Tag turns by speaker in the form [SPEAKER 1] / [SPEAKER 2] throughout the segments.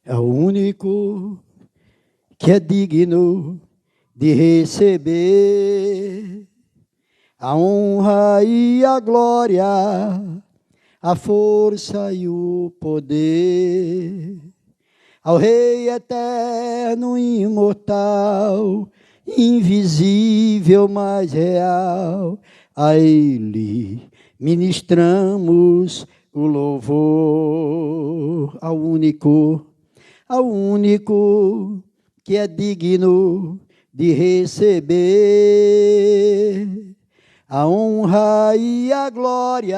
[SPEAKER 1] é o único que é digno de receber a honra e a glória, a força e o poder. Ao Rei eterno, imortal, invisível, mas real, a Ele ministramos o louvor. Ao único que é digno de receber a honra e a glória,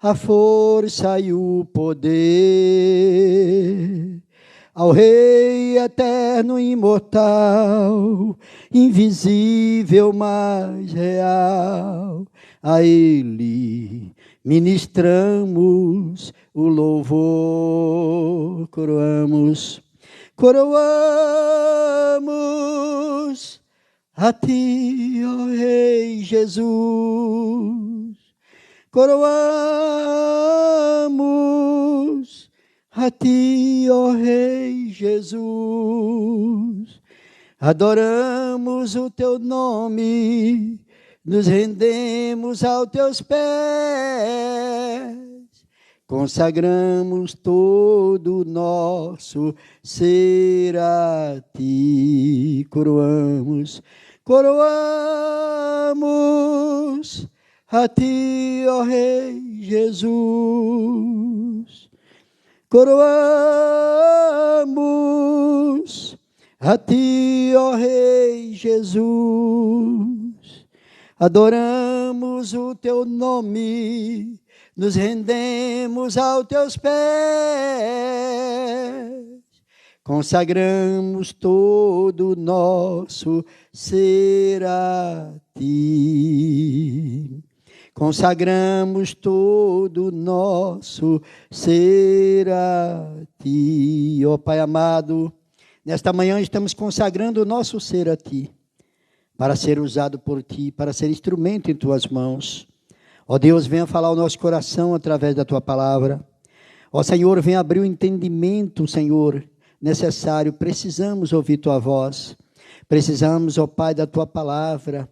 [SPEAKER 1] a força e o poder. Ao Rei eterno, imortal, invisível, mas real, a Ele ministramos o louvor. Coroamos a Ti, ó Rei Jesus. Coroamos a Ti, ó Rei Jesus. Adoramos o Teu nome, nos rendemos aos Teus pés, consagramos todo o nosso ser a Ti. Coroamos a Ti, ó Rei Jesus. Coroamos a Ti, ó Rei Jesus. Adoramos o Teu nome, nos rendemos aos Teus pés, consagramos todo o nosso ser a Ti. Consagramos todo o nosso ser a Ti. Ó Pai amado, nesta manhã estamos consagrando o nosso ser a Ti, para ser usado por Ti, para ser instrumento em Tuas mãos. Ó Deus, venha falar ao nosso coração através da Tua palavra. Ó Senhor, venha abrir o entendimento, Senhor, necessário. Precisamos ouvir Tua voz. Precisamos, ó Pai, da Tua palavra.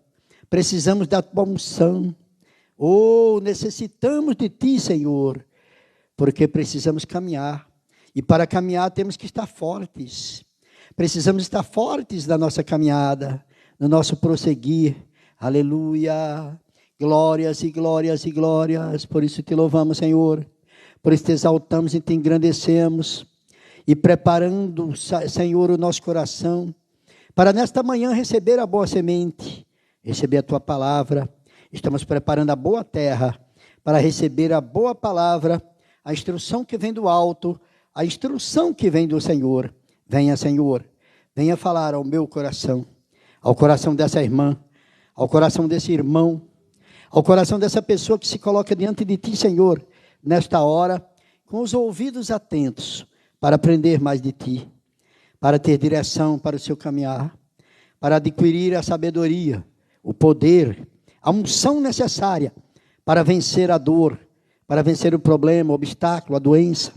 [SPEAKER 1] Precisamos da Tua unção. Necessitamos de Ti, Senhor, porque precisamos caminhar. E para caminhar temos que estar fortes. Precisamos estar fortes na nossa caminhada, no nosso prosseguir. Aleluia. Glórias e glórias e glórias. Por isso Te louvamos, Senhor. Por isso Te exaltamos e Te engrandecemos. E preparando, Senhor, o nosso coração, para nesta manhã receber a boa semente, receber a Tua palavra. Estamos preparando a boa terra para receber a boa palavra, a instrução que vem do alto, a instrução que vem do Senhor. Venha, Senhor, venha falar ao meu coração, ao coração dessa irmã, ao coração desse irmão, ao coração dessa pessoa que se coloca diante de Ti, Senhor, nesta hora, com os ouvidos atentos, para aprender mais de Ti, para ter direção para o seu caminhar, para adquirir a sabedoria, o poder, a unção necessária para vencer a dor, para vencer o problema, o obstáculo, a doença,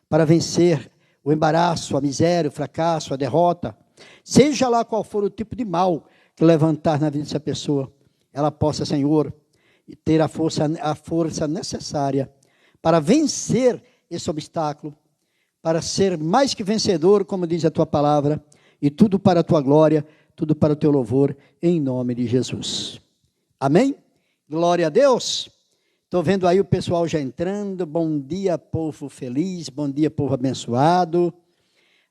[SPEAKER 1] para vencer o embaraço, a miséria, o fracasso, a derrota, seja lá qual for o tipo de mal que levantar na vida dessa pessoa, ela possa, Senhor, ter a força necessária para vencer esse obstáculo, para ser mais que vencedor, como diz a Tua palavra, e tudo para a Tua glória, tudo para o Teu louvor, em nome de Jesus. Amém? Glória a Deus. Estou vendo aí o pessoal já entrando. Bom dia, povo feliz. Bom dia, povo abençoado.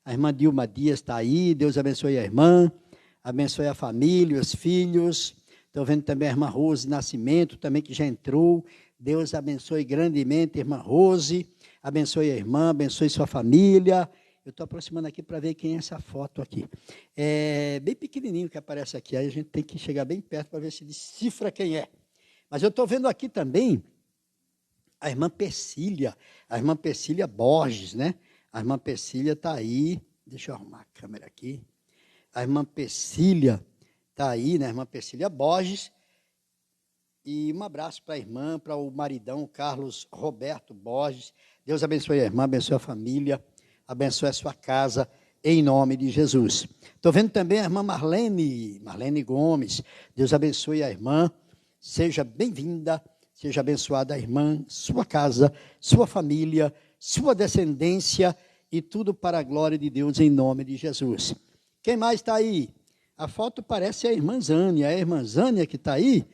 [SPEAKER 1] A irmã Dilma Dias está aí. Deus abençoe a irmã. Abençoe a família, os filhos. Estou vendo também a irmã Rose Nascimento, também que já entrou. Deus abençoe grandemente a irmã Rose. Abençoe a irmã, abençoe sua família. Eu estou aproximando aqui para ver quem é essa foto aqui. É bem pequenininho que aparece aqui. Aí a gente tem que chegar bem perto para ver se decifra quem é. Mas eu estou vendo aqui também a irmã Persília. A irmã Persília Borges, né? A irmã Persília está aí. Deixa eu arrumar a câmera aqui. A irmã Persília está aí, né? A irmã Persília Borges. E um abraço para a irmã, para o maridão, Carlos Roberto Borges. Deus abençoe a irmã, abençoe a família. abençoe a sua casa, em nome de Jesus. Estou vendo também a irmã Marlene Gomes. Deus abençoe a irmã. Seja bem-vinda, seja abençoada a irmã, sua casa, sua família, sua descendência e tudo para a glória de Deus em nome de Jesus. Quem mais está aí? A foto parece a irmã Zânia. É a irmã Zânia que está aí?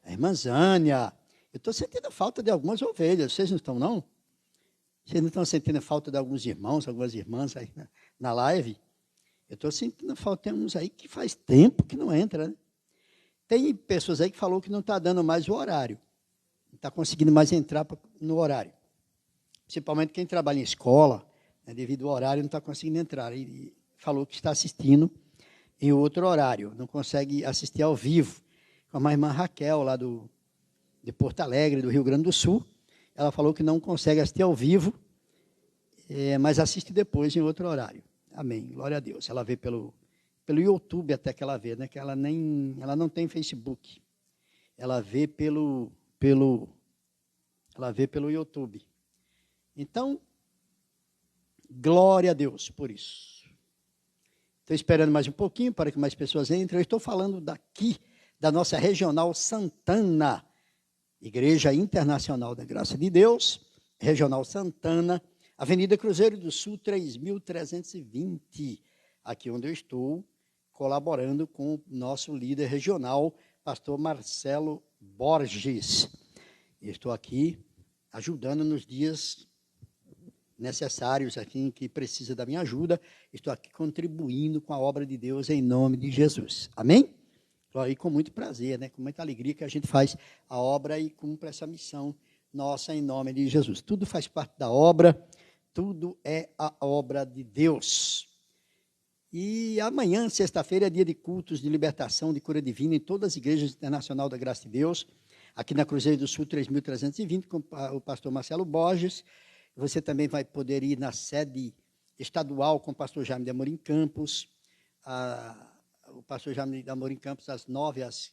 [SPEAKER 1] A irmã Zânia. Eu estou sentindo falta de algumas ovelhas. Vocês não estão, não? Vocês não estão sentindo falta de alguns irmãos, algumas irmãs aí na live? Eu estou sentindo falta de uns aí que faz tempo que não entra, né? Tem pessoas aí que falou que não está dando mais o horário. Não está conseguindo mais entrar no horário. Principalmente quem trabalha em escola, né, devido ao horário, não está conseguindo entrar. E falou que está assistindo em outro horário. Não consegue assistir ao vivo. Como a irmã Raquel, lá de Porto Alegre, do Rio Grande do Sul. Ela falou que não consegue assistir ao vivo, mas assiste depois em outro horário. Amém. Glória a Deus. Ela vê pelo YouTube até que ela vê, né? Que ela não tem Facebook. Ela vê pelo YouTube. Então, glória a Deus por isso. Estou esperando mais um pouquinho para que mais pessoas entrem. Eu estou falando daqui, da nossa Regional Santana, Igreja Internacional da Graça de Deus, Regional Santana, Avenida Cruzeiro do Sul, 3.320, aqui onde eu estou, colaborando com o nosso líder regional, pastor Marcelo Borges. Estou aqui ajudando nos dias necessários, aqui em que precisa da minha ajuda. Estou aqui contribuindo com a obra de Deus em nome de Jesus. Amém? E com muito prazer, né? Com muita alegria que a gente faz a obra e cumpre essa missão nossa em nome de Jesus. Tudo faz parte da obra, tudo é a obra de Deus. E amanhã, sexta-feira, é dia de cultos de libertação, de cura divina em todas as igrejas internacionais da Graça de Deus, aqui na Cruzeiro do Sul 3.320, com o pastor Marcelo Borges. Você também vai poder ir na sede estadual com o pastor Jaime de Amorim Campos, o pastor Jaime de Amorim Campos, às 9 às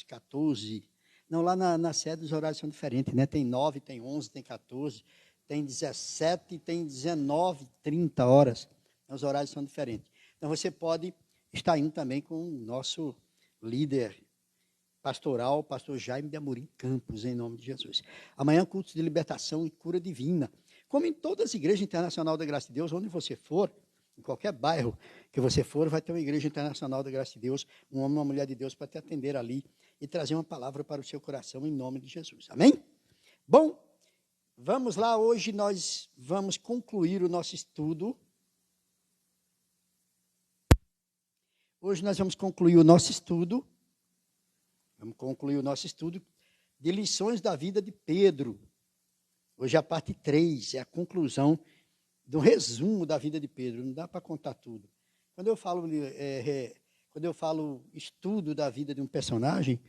[SPEAKER 1] 14. Não, lá na sede os horários são diferentes, né? Tem 9, tem 11, tem 14, tem 17, tem 19, 30 horas. Os horários são diferentes. Então, você pode estar indo também com o nosso líder pastoral, pastor Jaime de Amorim Campos, em nome de Jesus. Amanhã, cultos de libertação e cura divina. Como em todas as igrejas internacionais da Graça de Deus, onde você for, em qualquer bairro que você for, vai ter uma igreja internacional da Graça de Deus, um homem, uma mulher de Deus para te atender ali e trazer uma palavra para o seu coração em nome de Jesus. Amém? Bom, vamos lá. Hoje nós vamos concluir o nosso estudo. Hoje nós vamos concluir o nosso estudo. Vamos concluir o nosso estudo de lições da vida de Pedro. Hoje é a parte 3, é a conclusão do resumo da vida de Pedro. Não dá para contar tudo. Quando eu falo estudo da vida de um personagem,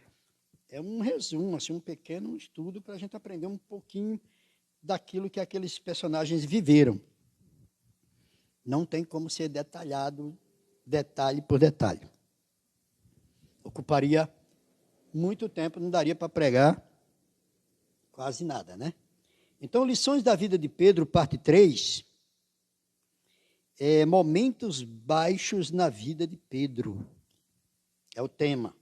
[SPEAKER 1] é um resumo, assim, um pequeno estudo para a gente aprender um pouquinho daquilo que aqueles personagens viveram. Não tem como ser detalhado, detalhe por detalhe. Ocuparia muito tempo, não daria para pregar quase nada, né? Então, lições da vida de Pedro, parte 3, momentos baixos na vida de Pedro. É o tema.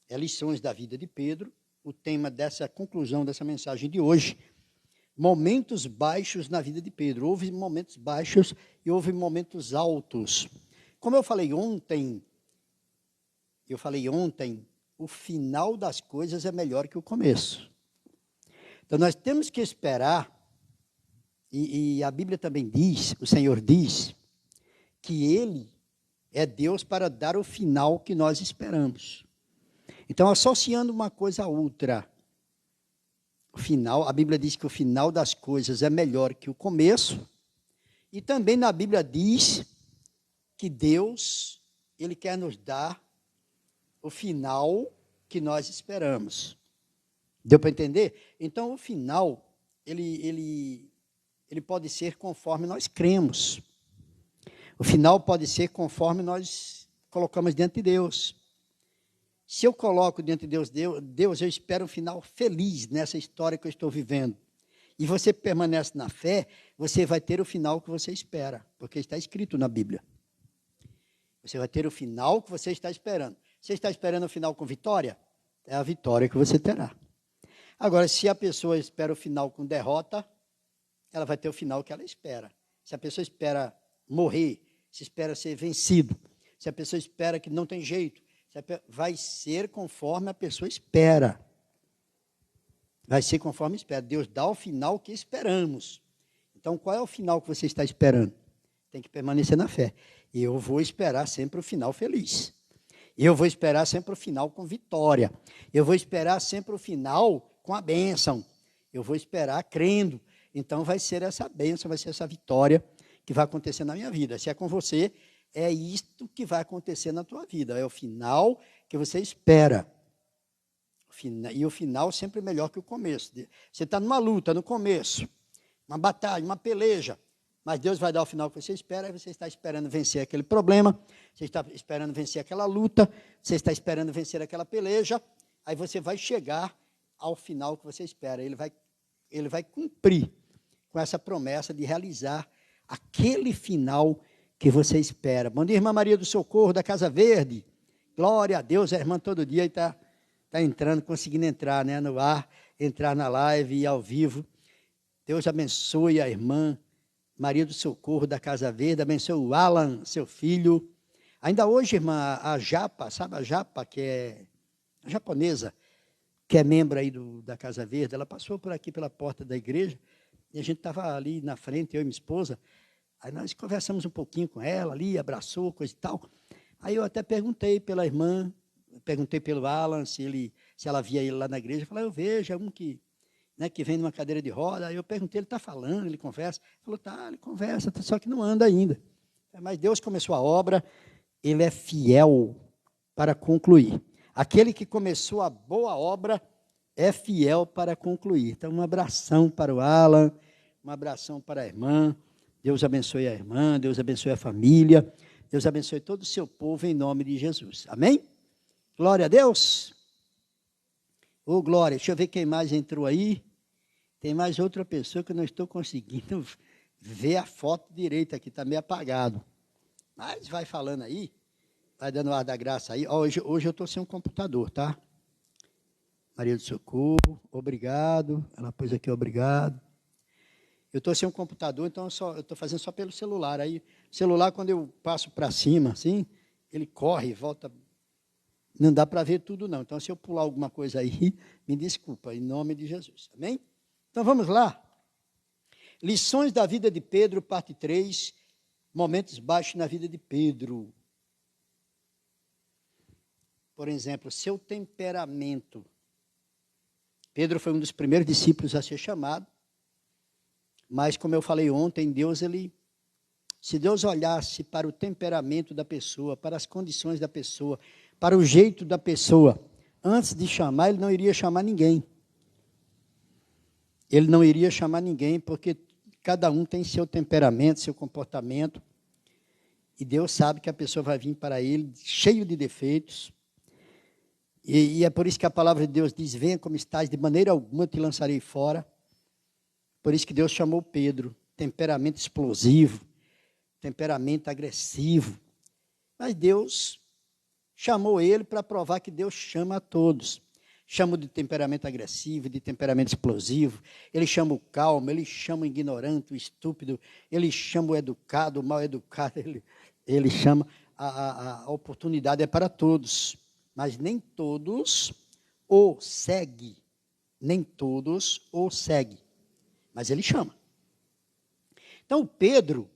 [SPEAKER 1] É lições da vida de Pedro, o tema dessa conclusão dessa mensagem de hoje. Momentos baixos na vida de Pedro. Houve momentos baixos e houve momentos altos. Como eu falei ontem, o final das coisas é melhor que o começo. Então, nós temos que esperar, e a Bíblia também diz, o Senhor diz, que Ele é Deus para dar o final que nós esperamos. Então, associando uma coisa a outra, o final, a Bíblia diz que o final das coisas é melhor que o começo, e também na Bíblia diz que Deus, Ele quer nos dar o final que nós esperamos. Deu para entender? Então, o final, ele pode ser conforme nós cremos. O final pode ser conforme nós colocamos diante de Deus. Se eu coloco diante de Deus, eu espero um final feliz nessa história que eu estou vivendo. e você permanece na fé, você vai ter o final que você espera, porque está escrito na Bíblia. Você vai ter o final que você está esperando. Você está esperando o final com vitória? É a vitória que você terá. Agora, se a pessoa espera o final com derrota, ela vai ter o final que ela espera. Se a pessoa espera morrer, se espera ser vencido, se a pessoa espera que não tem jeito, vai ser conforme a pessoa espera. Vai ser conforme espera. Deus dá o final que esperamos. Então, qual é o final que você está esperando? Tem que permanecer na fé. Eu vou esperar sempre o final feliz. Eu vou esperar sempre o final com vitória. Eu vou esperar sempre o final com a bênção. Eu vou esperar crendo. Então, vai ser essa bênção, vai ser essa vitória que vai acontecer na minha vida. Se é com você, é isto que vai acontecer na tua vida. É o final que você espera. E o final sempre é melhor que o começo. Você está numa luta, no começo, uma batalha, uma peleja, mas Deus vai dar o final que você espera, e você está esperando vencer aquele problema, você está esperando vencer aquela luta, você está esperando vencer aquela peleja, aí você vai chegar ao final que você espera. Ele vai cumprir com essa promessa de realizar aquele final que você espera. Bom dia, irmã Maria do Socorro, da Casa Verde. Glória a Deus, a irmã todo dia está entrando, conseguindo entrar, né, no ar, entrar na live e ao vivo. Deus abençoe a irmã Maria do Socorro, da Casa Verde, abençoe o Alan, seu filho. Ainda hoje, irmã, a Japa, sabe a Japa, que é a japonesa, que é membro aí da Casa Verde, ela passou por aqui pela porta da igreja, e a gente estava ali na frente, eu e minha esposa, aí nós conversamos um pouquinho com ela ali, abraçou, coisa e tal. Aí eu até perguntei pela irmã, perguntei pelo Alan, se ela via ele lá na igreja. Eu falei, eu vejo, é um que vem numa cadeira de roda. Aí eu perguntei, ele está falando, ele conversa? Ele falou, tá, ele conversa, só que não anda ainda. Mas Deus começou a obra, ele é fiel para concluir. Aquele que começou a boa obra é fiel para concluir. Então, um abração para o Alan, um abração para a irmã. Deus abençoe a irmã, Deus abençoe a família, Deus abençoe todo o seu povo em nome de Jesus. Amém? Glória a Deus. Ô, glória. Deixa eu ver quem mais entrou aí. Tem mais outra pessoa que eu não estou conseguindo ver a foto direita aqui, está meio apagado. Mas vai falando aí, vai dando o ar da graça aí. Hoje eu estou sem um computador, tá? Maria do Socorro, obrigado. Ela pôs aqui, obrigado. Eu estou sem um computador, então eu estou fazendo só pelo celular. Aí, o celular, quando eu passo para cima, assim, ele corre, volta. Não dá para ver tudo, não. Então, se eu pular alguma coisa aí, me desculpa, em nome de Jesus. Amém? Então, vamos lá. Lições da vida de Pedro, parte 3. Momentos baixos na vida de Pedro. Por exemplo, seu temperamento. Pedro foi um dos primeiros discípulos a ser chamado. Mas, como eu falei ontem, se Deus olhasse para o temperamento da pessoa, para as condições da pessoa, para o jeito da pessoa, antes de chamar, ele não iria chamar ninguém. Ele não iria chamar ninguém, porque cada um tem seu temperamento, seu comportamento, e Deus sabe que a pessoa vai vir para ele cheio de defeitos, e é por isso que a palavra de Deus diz, venha como estás, de maneira alguma eu te lançarei fora. Por isso que Deus chamou Pedro, temperamento explosivo, temperamento agressivo. Mas Deus chamou ele para provar que Deus chama a todos. Chama de temperamento agressivo, de temperamento explosivo. Ele chama o calmo, ele chama o ignorante, o estúpido. Ele chama o educado, o mal educado. Ele chama, a oportunidade é para todos. Mas nem todos o seguem. Nem todos o seguem. Mas ele chama. Então, Pedro,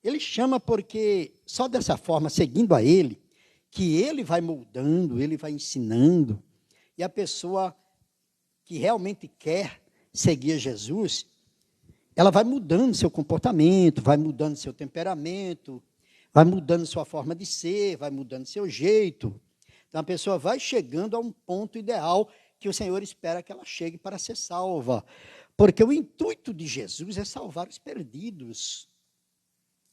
[SPEAKER 1] ele chama porque só dessa forma, seguindo a ele, que ele vai moldando, ele vai ensinando, e a pessoa que realmente quer seguir Jesus, ela vai mudando seu comportamento, vai mudando seu temperamento, vai mudando sua forma de ser, vai mudando seu jeito. Então, a pessoa vai chegando a um ponto ideal que o Senhor espera que ela chegue para ser salva. Porque o intuito de Jesus é salvar os perdidos.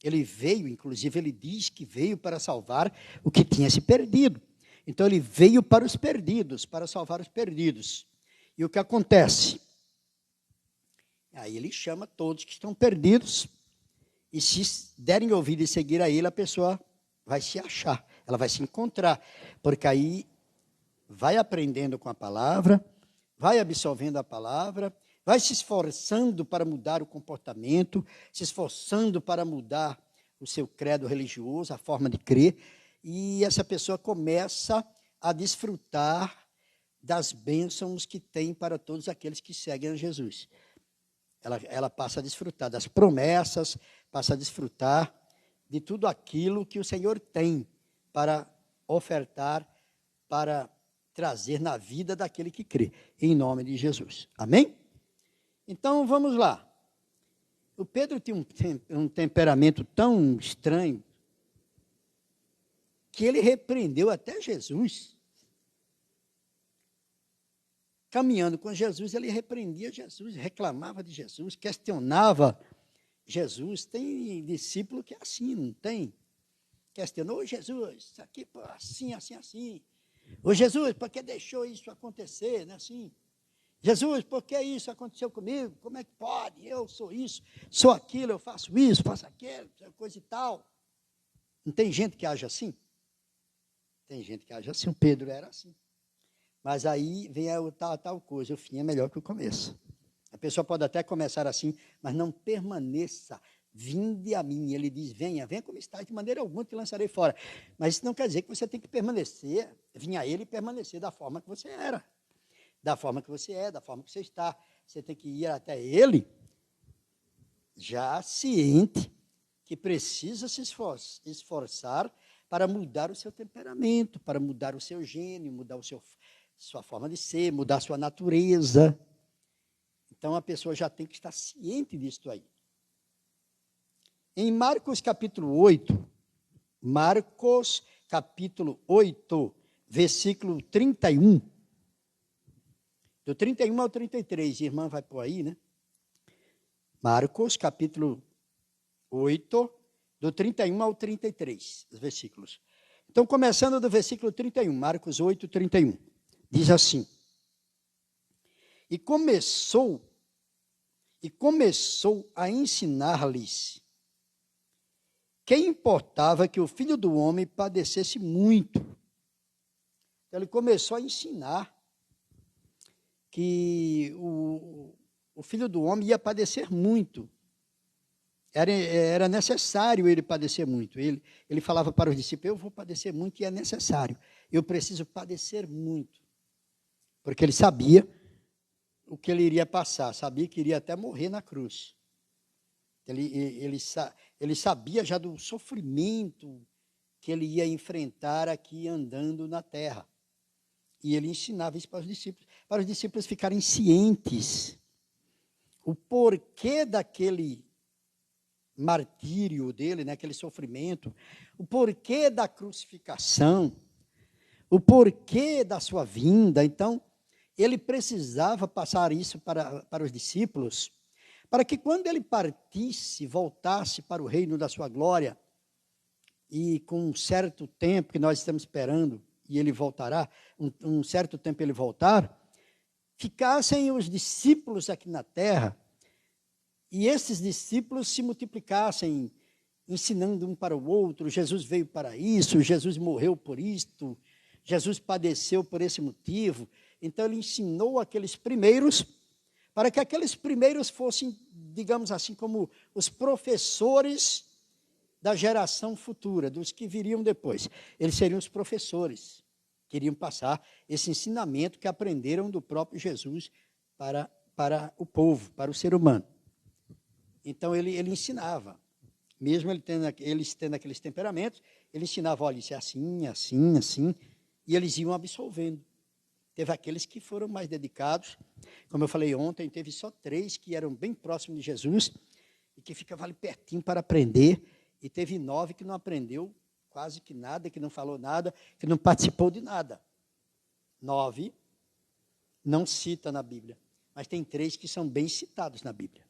[SPEAKER 1] Ele veio, inclusive, ele diz que veio para salvar o que tinha se perdido. Então, ele veio para os perdidos, para salvar os perdidos. E o que acontece? Aí ele chama todos que estão perdidos, e se derem ouvido e seguir a ele, a pessoa vai se achar, ela vai se encontrar, porque aí vai aprendendo com a palavra, vai absorvendo a palavra, vai se esforçando para mudar o comportamento, se esforçando para mudar o seu credo religioso, a forma de crer, e essa pessoa começa a desfrutar das bênçãos que tem para todos aqueles que seguem a Jesus. Ela passa a desfrutar das promessas, passa a desfrutar de tudo aquilo que o Senhor tem para ofertar, para trazer na vida daquele que crê, em nome de Jesus. Amém? Então, vamos lá. O Pedro tinha um temperamento tão estranho que ele repreendeu até Jesus. Caminhando com Jesus, ele repreendia Jesus, reclamava de Jesus, questionava Jesus. Tem discípulo que é assim, não tem? Questionou: Jesus, isso aqui pô, assim, assim, assim. Ô Jesus, por que deixou isso acontecer? Não é assim? Jesus, por que isso aconteceu comigo? Como é que pode? Eu sou isso, sou aquilo, eu faço isso, faço aquilo, coisa e tal. Não tem gente que age assim? Tem gente que age assim. O Pedro era assim. Mas aí vem a tal coisa, o fim é melhor que o começo. A pessoa pode até começar assim, mas não permaneça. Vinde a mim. Ele diz: venha como está, de maneira alguma te lançarei fora. Mas isso não quer dizer que você tem que permanecer, vir a ele e permanecer da forma que você era. Da forma que você é, da forma que você está. Você tem que ir até ele, já ciente que precisa se esforçar para mudar o seu temperamento, para mudar o seu gênio, mudar sua forma de ser, mudar a sua natureza. Então, a pessoa já tem que estar ciente disso aí. Em Marcos capítulo 8, versículo 31, do 31 ao 33, a irmã vai pôr aí, né? Marcos capítulo 8, do 31 ao 33, os versículos. Então, começando do versículo 31, Marcos 8, 31, diz assim: E começou a ensinar-lhes que importava que o Filho do Homem padecesse muito. Então, ele começou a ensinar que o Filho do Homem ia padecer muito. Era necessário ele padecer muito. Ele falava para os discípulos: eu vou padecer muito e é necessário. Eu preciso padecer muito. Porque ele sabia o que ele iria passar, sabia que iria até morrer na cruz. Ele sabia já do sofrimento que ele ia enfrentar aqui andando na terra. E ele ensinava isso para os discípulos ficarem cientes o porquê daquele martírio dele, né, aquele sofrimento, o porquê da crucificação, o porquê da sua vinda. Então, ele precisava passar isso para os discípulos, para que quando ele partisse, voltasse para o reino da sua glória, e com um certo tempo que nós estamos esperando, e ele voltará, um certo tempo ele voltar, ficassem os discípulos aqui na terra, e esses discípulos se multiplicassem, ensinando um para o outro. Jesus veio para isso, Jesus morreu por isto, Jesus padeceu por esse motivo. Então, ele ensinou aqueles primeiros, para que aqueles primeiros fossem, digamos assim, como os professores da geração futura, dos que viriam depois. Eles seriam os professores, queriam passar esse ensinamento que aprenderam do próprio Jesus para o povo, para o ser humano. Então, ele ensinava, mesmo eles tendo aqueles temperamentos, ele ensinava: olha, isso é assim, assim, assim, e eles iam absolvendo. Teve aqueles que foram mais dedicados, como eu falei ontem, teve só 3 que eram bem próximos de Jesus, e que ficavam ali pertinho para aprender, e teve 9 que não aprendeu quase que nada, que não falou nada, que não participou de nada. 9 não cita na Bíblia, mas tem 3 que são bem citados na Bíblia.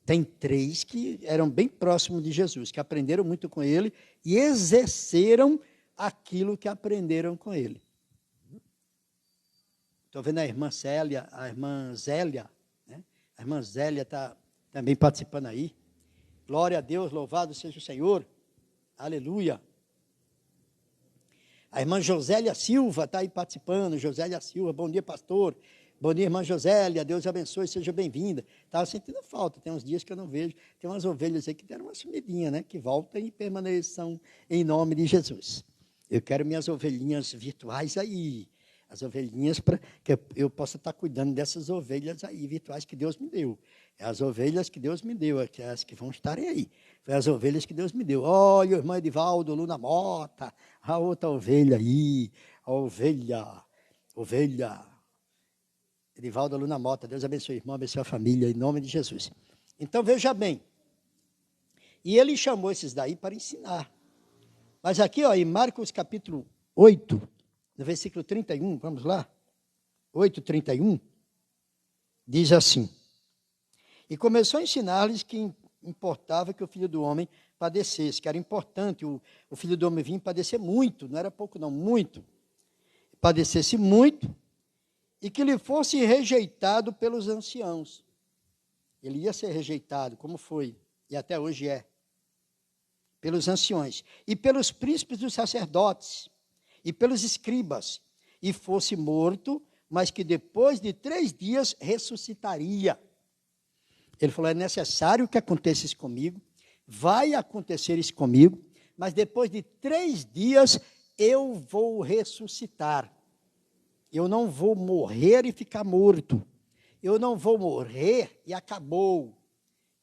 [SPEAKER 1] Tem 3 que eram bem próximos de Jesus, que aprenderam muito com ele e exerceram aquilo que aprenderam com ele. Estou vendo a irmã Zélia, né? A irmã Zélia está também participando aí. Glória a Deus, louvado seja o Senhor. Aleluia. A irmã Josélia Silva está aí participando. Josélia Silva, bom dia, pastor. Bom dia, irmã Josélia. Deus abençoe, seja bem-vinda. Estava sentindo falta, tem uns dias que eu não vejo. Tem umas ovelhas aí que deram uma sumidinha, né? Que voltam e permaneçam em nome de Jesus. Eu quero minhas ovelhinhas virtuais aí. As ovelhinhas para que eu possa estar cuidando dessas ovelhas aí virtuais que Deus me deu. É as ovelhas que Deus me deu, as que vão estarem aí. Foi as ovelhas que Deus me deu. Olha, o irmão Edivaldo, Luna Mota, a outra ovelha aí, a ovelha. Edivaldo, Luna Mota, Deus abençoe, irmão, abençoe a família, em nome de Jesus. Então, veja bem. E ele chamou esses daí para ensinar. Mas aqui, ó, em Marcos capítulo 8, no versículo 31, vamos lá? 8:31, diz assim: e começou a ensinar-lhes que importava que o Filho do Homem padecesse, que era importante o Filho do Homem vir padecer muito, não era pouco não, muito, padecesse muito, e que lhe fosse rejeitado pelos anciãos. Ele ia ser rejeitado, como foi, e até hoje é, pelos anciões, e pelos príncipes dos sacerdotes, e pelos escribas, e fosse morto, mas que depois de 3 dias ressuscitaria. Ele falou, é necessário que aconteça isso comigo, vai acontecer isso comigo, mas depois de 3 dias eu vou ressuscitar. Eu não vou morrer e ficar morto. Eu não vou morrer e acabou.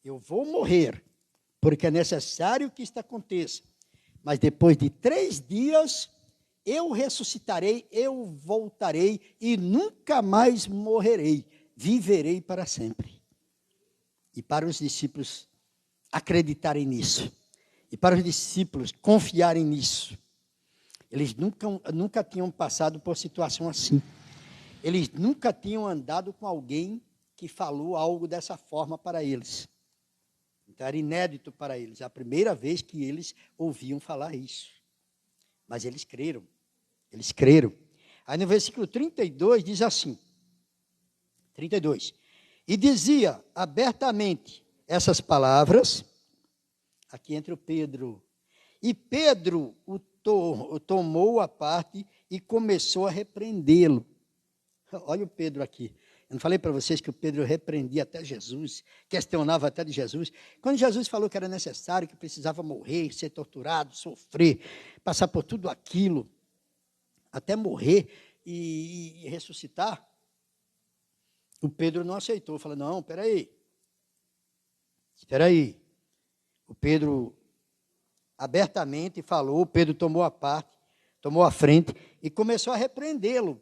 [SPEAKER 1] Eu vou morrer, porque é necessário que isto aconteça. Mas depois de 3 dias eu ressuscitarei, eu voltarei e nunca mais morrerei. Viverei para sempre. E para os discípulos acreditarem nisso. E para os discípulos confiarem nisso. Eles nunca tinham passado por situação assim. Eles nunca tinham andado com alguém que falou algo dessa forma para eles. Então era inédito para eles. É a primeira vez que eles ouviam falar isso. Mas eles creram. Eles creram. Aí no versículo 32 diz assim. 32. E dizia abertamente essas palavras. Aqui entra o Pedro. E Pedro o tomou à parte e começou a repreendê-lo. Olha o Pedro aqui. Eu não falei para vocês que o Pedro repreendia até Jesus, questionava até de Jesus. Quando Jesus falou que era necessário, que precisava morrer, ser torturado, sofrer, passar por tudo aquilo, até morrer e ressuscitar, o Pedro não aceitou. Falou, não, espera aí. O Pedro abertamente falou, Pedro tomou a parte, tomou a frente e começou a repreendê-lo.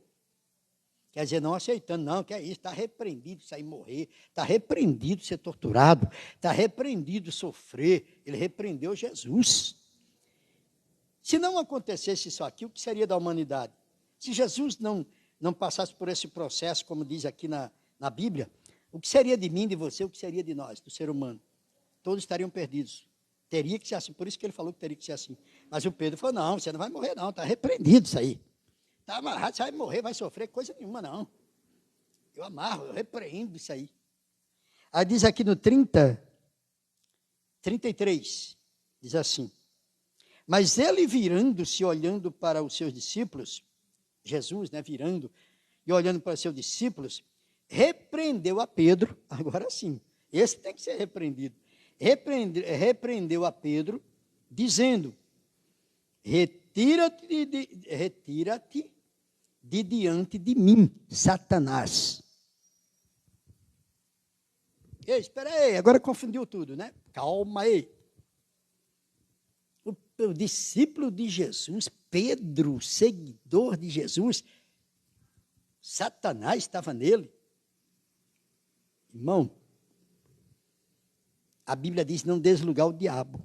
[SPEAKER 1] Quer dizer, não aceitando, não, que é isso, está repreendido sair morrer, está repreendido ser torturado, está repreendido sofrer. Ele repreendeu Jesus. Se não acontecesse isso aqui, o que seria da humanidade? Se Jesus não passasse por esse processo, como diz aqui na Bíblia, o que seria de mim, de você, o que seria de nós, do ser humano? Todos estariam perdidos. Teria que ser assim, por isso que ele falou que teria que ser assim. Mas o Pedro falou, não, você não vai morrer não, está repreendido isso aí. Está amarrado, você vai morrer, vai sofrer, coisa nenhuma não. Eu amarro, eu repreendo isso aí. Aí diz aqui no 33, diz assim, mas ele virando-se, olhando para os seus discípulos, Jesus, né, virando e olhando para os seus discípulos, repreendeu a Pedro, agora sim, esse tem que ser repreendido, repreendeu a Pedro, dizendo, retira-te de diante de mim, Satanás. Ei, espera aí, agora confundiu tudo, né? Calma aí. O discípulo de Jesus, Pedro, seguidor de Jesus, Satanás estava nele. Irmão, a Bíblia diz, não deslugar o diabo.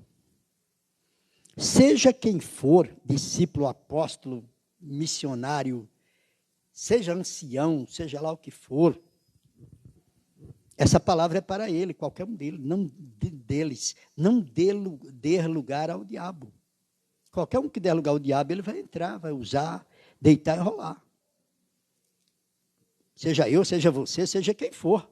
[SPEAKER 1] Seja quem for, discípulo, apóstolo, missionário, seja ancião, seja lá o que for, essa palavra é para ele, qualquer um deles, não dê lugar ao diabo. Qualquer um que der lugar ao diabo, ele vai entrar, vai usar, deitar e rolar. Seja eu, seja você, seja quem for.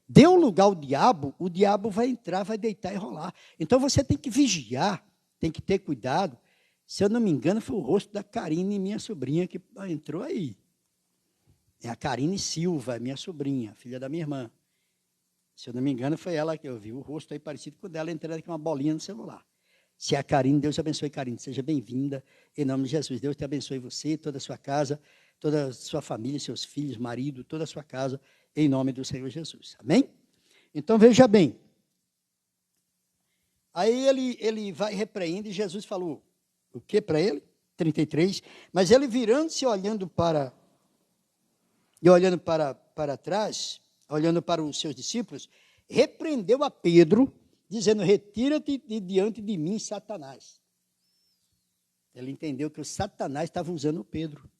[SPEAKER 1] deu lugar ao diabo, o diabo vai entrar, vai deitar e rolar. Então você tem que vigiar, tem que ter cuidado. Se eu não me engano, foi o rosto da Karine, minha sobrinha, que entrou aí. É a Karine Silva, minha sobrinha, filha da minha irmã. Se eu não me engano, foi ela que eu vi. O rosto aí parecido com o dela, entrando com uma bolinha no celular. Se é a Karine, Deus te abençoe, Karine. Seja bem-vinda, em nome de Jesus. Deus te abençoe você, toda a sua casa, toda a sua família, seus filhos, marido, toda a sua casa, em nome do Senhor Jesus. Amém? Então, veja bem. Aí ele vai repreende e Jesus falou o que para ele? 33. Mas ele virando-se, olhando para trás, olhando para os seus discípulos, repreendeu a Pedro, dizendo, retira-te de diante de mim, Satanás. Ele entendeu que o Satanás estava usando o Pedro.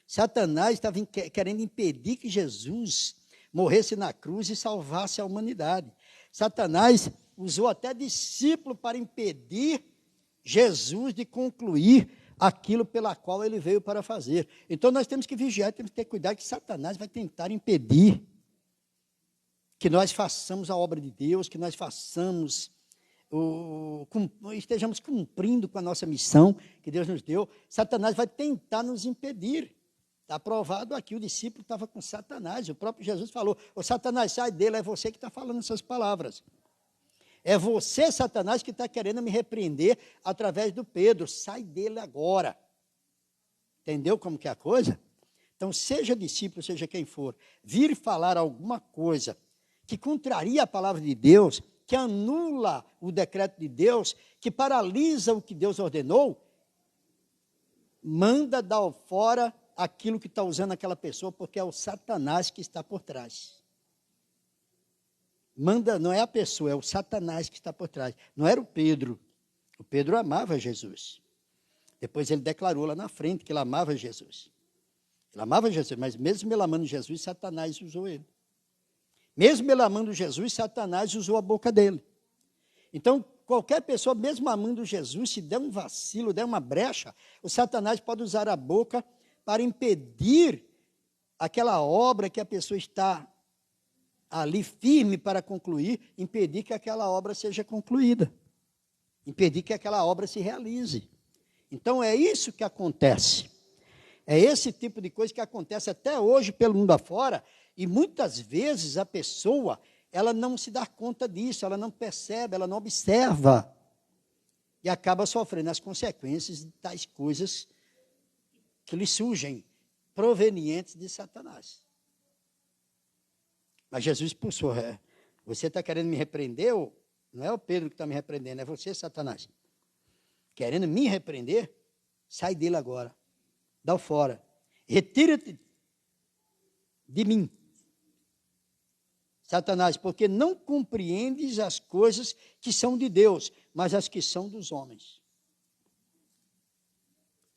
[SPEAKER 1] Satanás estava querendo impedir que Jesus morresse na cruz e salvasse a humanidade. Satanás usou até discípulo para impedir Jesus de concluir aquilo pela qual ele veio para fazer. Então nós temos que vigiar, temos que ter cuidado que Satanás vai tentar impedir que nós façamos a obra de Deus, que nós estejamos cumprindo com a nossa missão que Deus nos deu. Satanás vai tentar nos impedir. Está provado aqui, o discípulo estava com Satanás, o próprio Jesus falou, ô Satanás, sai dele, é você que está falando essas palavras. É você, Satanás, que está querendo me repreender através do Pedro, sai dele agora. Entendeu como que é a coisa? Então, seja discípulo, seja quem for, vir falar alguma coisa que contraria a palavra de Deus, que anula o decreto de Deus, que paralisa o que Deus ordenou, manda dar fora aquilo que está usando aquela pessoa, porque é o Satanás que está por trás. Manda, não é a pessoa, é o Satanás que está por trás. Não era o Pedro. O Pedro amava Jesus. Depois ele declarou lá na frente que ele amava Jesus. Ele amava Jesus, mas mesmo ele amando Jesus, Satanás usou ele. Mesmo ele amando Jesus, Satanás usou a boca dele. Então, qualquer pessoa, mesmo amando Jesus, se der um vacilo, der uma brecha, o Satanás pode usar a boca para impedir aquela obra que a pessoa está ali firme para concluir, impedir que aquela obra seja concluída, impedir que aquela obra se realize. Então é isso que acontece, é esse tipo de coisa que acontece até hoje pelo mundo afora, e muitas vezes a pessoa, ela não se dá conta disso, ela não percebe, ela não observa, e acaba sofrendo as consequências de tais coisas que lhe surgem, provenientes de Satanás. Mas Jesus expulsou. Você está querendo me repreender? Ou não é o Pedro que está me repreendendo, é você, Satanás. Querendo me repreender? Sai dele agora. Dá fora. Retira-te de mim, Satanás, porque não compreendes as coisas que são de Deus, mas as que são dos homens.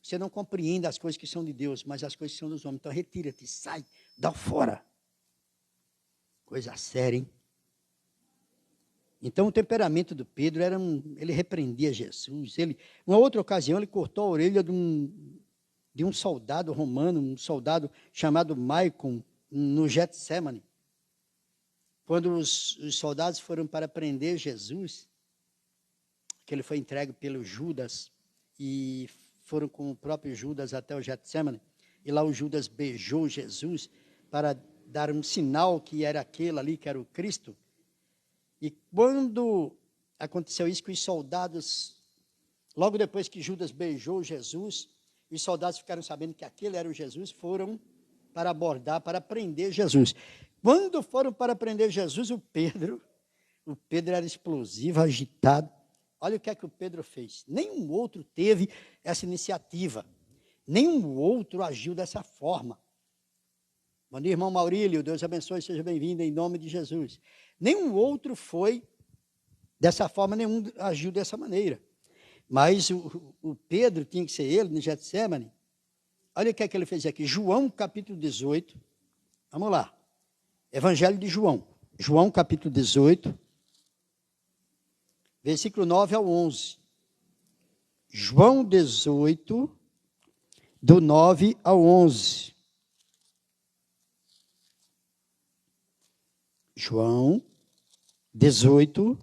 [SPEAKER 1] Você não compreende as coisas que são de Deus, mas as coisas que são dos homens. Então retira-te, sai, dá fora. Coisa séria, hein? Então o temperamento do Pedro era ele repreendia Jesus. Uma outra ocasião ele cortou a orelha de um soldado romano, um soldado chamado Maicon, no Getsemane. Quando os soldados foram para prender Jesus, que ele foi entregue pelo Judas, e foram com o próprio Judas até o Getsemane, e lá o Judas beijou Jesus para dar um sinal que era aquele ali, que era o Cristo. E quando aconteceu isso, que os soldados, logo depois que Judas beijou Jesus, os soldados ficaram sabendo que aquele era o Jesus, foram para abordar, para prender Jesus. Quando foram para prender Jesus, o Pedro era explosivo, agitado. Olha o que é que o Pedro fez. Nenhum outro teve essa iniciativa. Nenhum outro agiu dessa forma. Bom dia, irmão Maurílio. Deus abençoe, seja bem-vindo em nome de Jesus. Nenhum outro foi dessa forma, nenhum agiu dessa maneira. Mas o Pedro tinha que ser ele, no Getsemane. Olha o que é que ele fez aqui. João, capítulo 18. Vamos lá. Evangelho de João. João, capítulo 18. Versículo 9 ao 11. João 18, do 9 ao 11. João 18,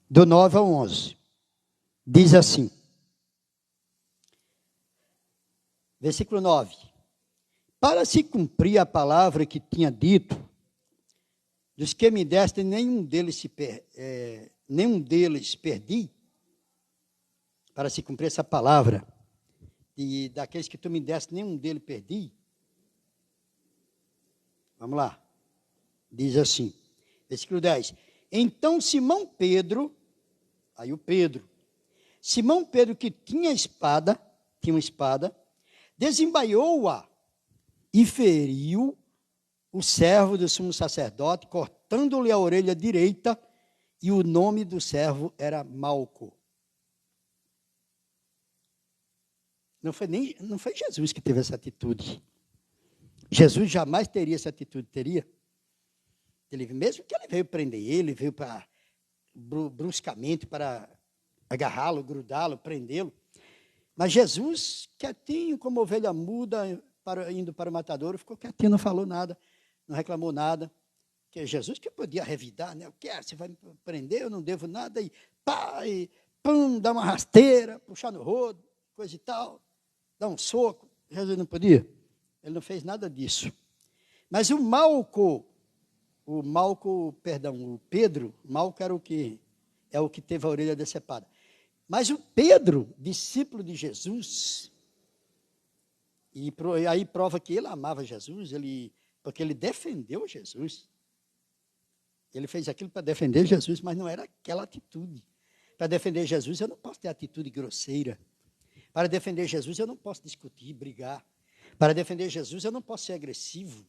[SPEAKER 1] do 9 ao 11. Diz assim, versículo 9. Para se cumprir a palavra que tinha dito, dos que me deste, nenhum deles perdi, para se cumprir essa palavra, e daqueles que tu me deste, nenhum deles perdi. Vamos lá. Diz assim, versículo 10. Então Simão Pedro, aí o Pedro, Simão Pedro que tinha uma espada, desembaiou-a e feriu o servo do sumo sacerdote, cortando-lhe a orelha direita, e o nome do servo era Malco. Não foi Jesus que teve essa atitude. Jesus jamais teria essa atitude, teria? Mesmo que ele veio prender ele, veio para bruscamente para agarrá-lo, grudá-lo, prendê-lo. Mas Jesus, quietinho, como ovelha muda, indo para o matadouro, ficou quietinho, não falou nada, não reclamou nada. Que é Jesus que podia revidar, né? Eu quero, você vai me prender, eu não devo nada, e pá, e pum, dá uma rasteira, puxar no rodo, coisa e tal, dá um soco. Jesus não podia? Ele não fez nada disso. Mas o Pedro, Malco era o que teve a orelha decepada. Mas o Pedro, discípulo de Jesus, e aí prova que ele amava Jesus, porque ele defendeu Jesus. Ele fez aquilo para defender Jesus, mas não era aquela atitude. Para defender Jesus, eu não posso ter atitude grosseira. Para defender Jesus, eu não posso discutir, brigar. Para defender Jesus, eu não posso ser agressivo.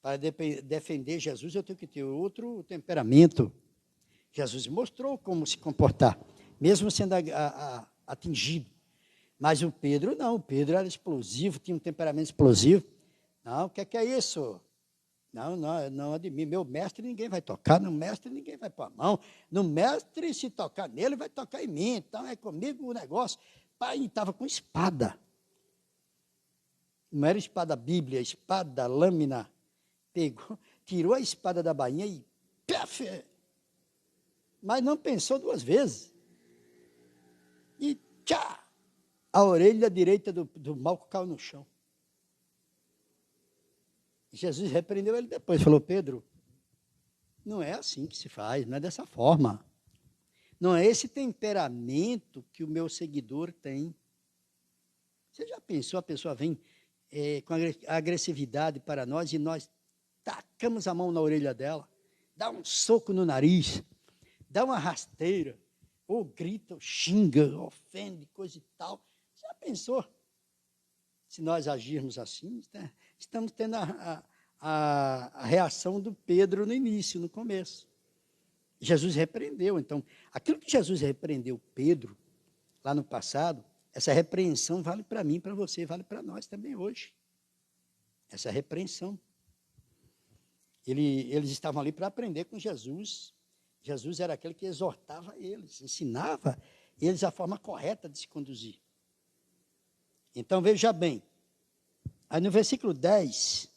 [SPEAKER 1] Para defender Jesus, eu tenho que ter outro temperamento. Jesus mostrou como se comportar, mesmo sendo atingido. Mas o Pedro não, o Pedro era explosivo, tinha um temperamento explosivo. Não, o que é isso? Não de mim. Meu mestre ninguém vai tocar, no mestre ninguém vai pôr a mão. No mestre, se tocar nele, vai tocar em mim. Então é comigo o negócio. Pai estava com espada. Não era espada bíblia, espada, lâmina. Pegou, tirou a espada da bainha e pef, mas não pensou duas vezes. E tchá, a orelha direita do Malco caiu no chão. Jesus repreendeu ele depois, falou, Pedro, não é assim que se faz, não é dessa forma. Não é esse temperamento que o meu seguidor tem. Você já pensou, a pessoa vem com agressividade para nós e nós tacamos a mão na orelha dela, dá um soco no nariz, dá uma rasteira, ou grita, ou xinga, ofende, coisa e tal. Já pensou? Se nós agirmos assim, né? Estamos tendo a reação do Pedro no início, no começo. Jesus repreendeu. Então, aquilo que Jesus repreendeu Pedro, lá no passado, essa repreensão vale para mim, para você, vale para nós também hoje. Essa repreensão. Eles estavam ali para aprender com Jesus. Jesus era aquele que exortava eles, ensinava eles a forma correta de se conduzir. Então, veja bem, aí no versículo 10,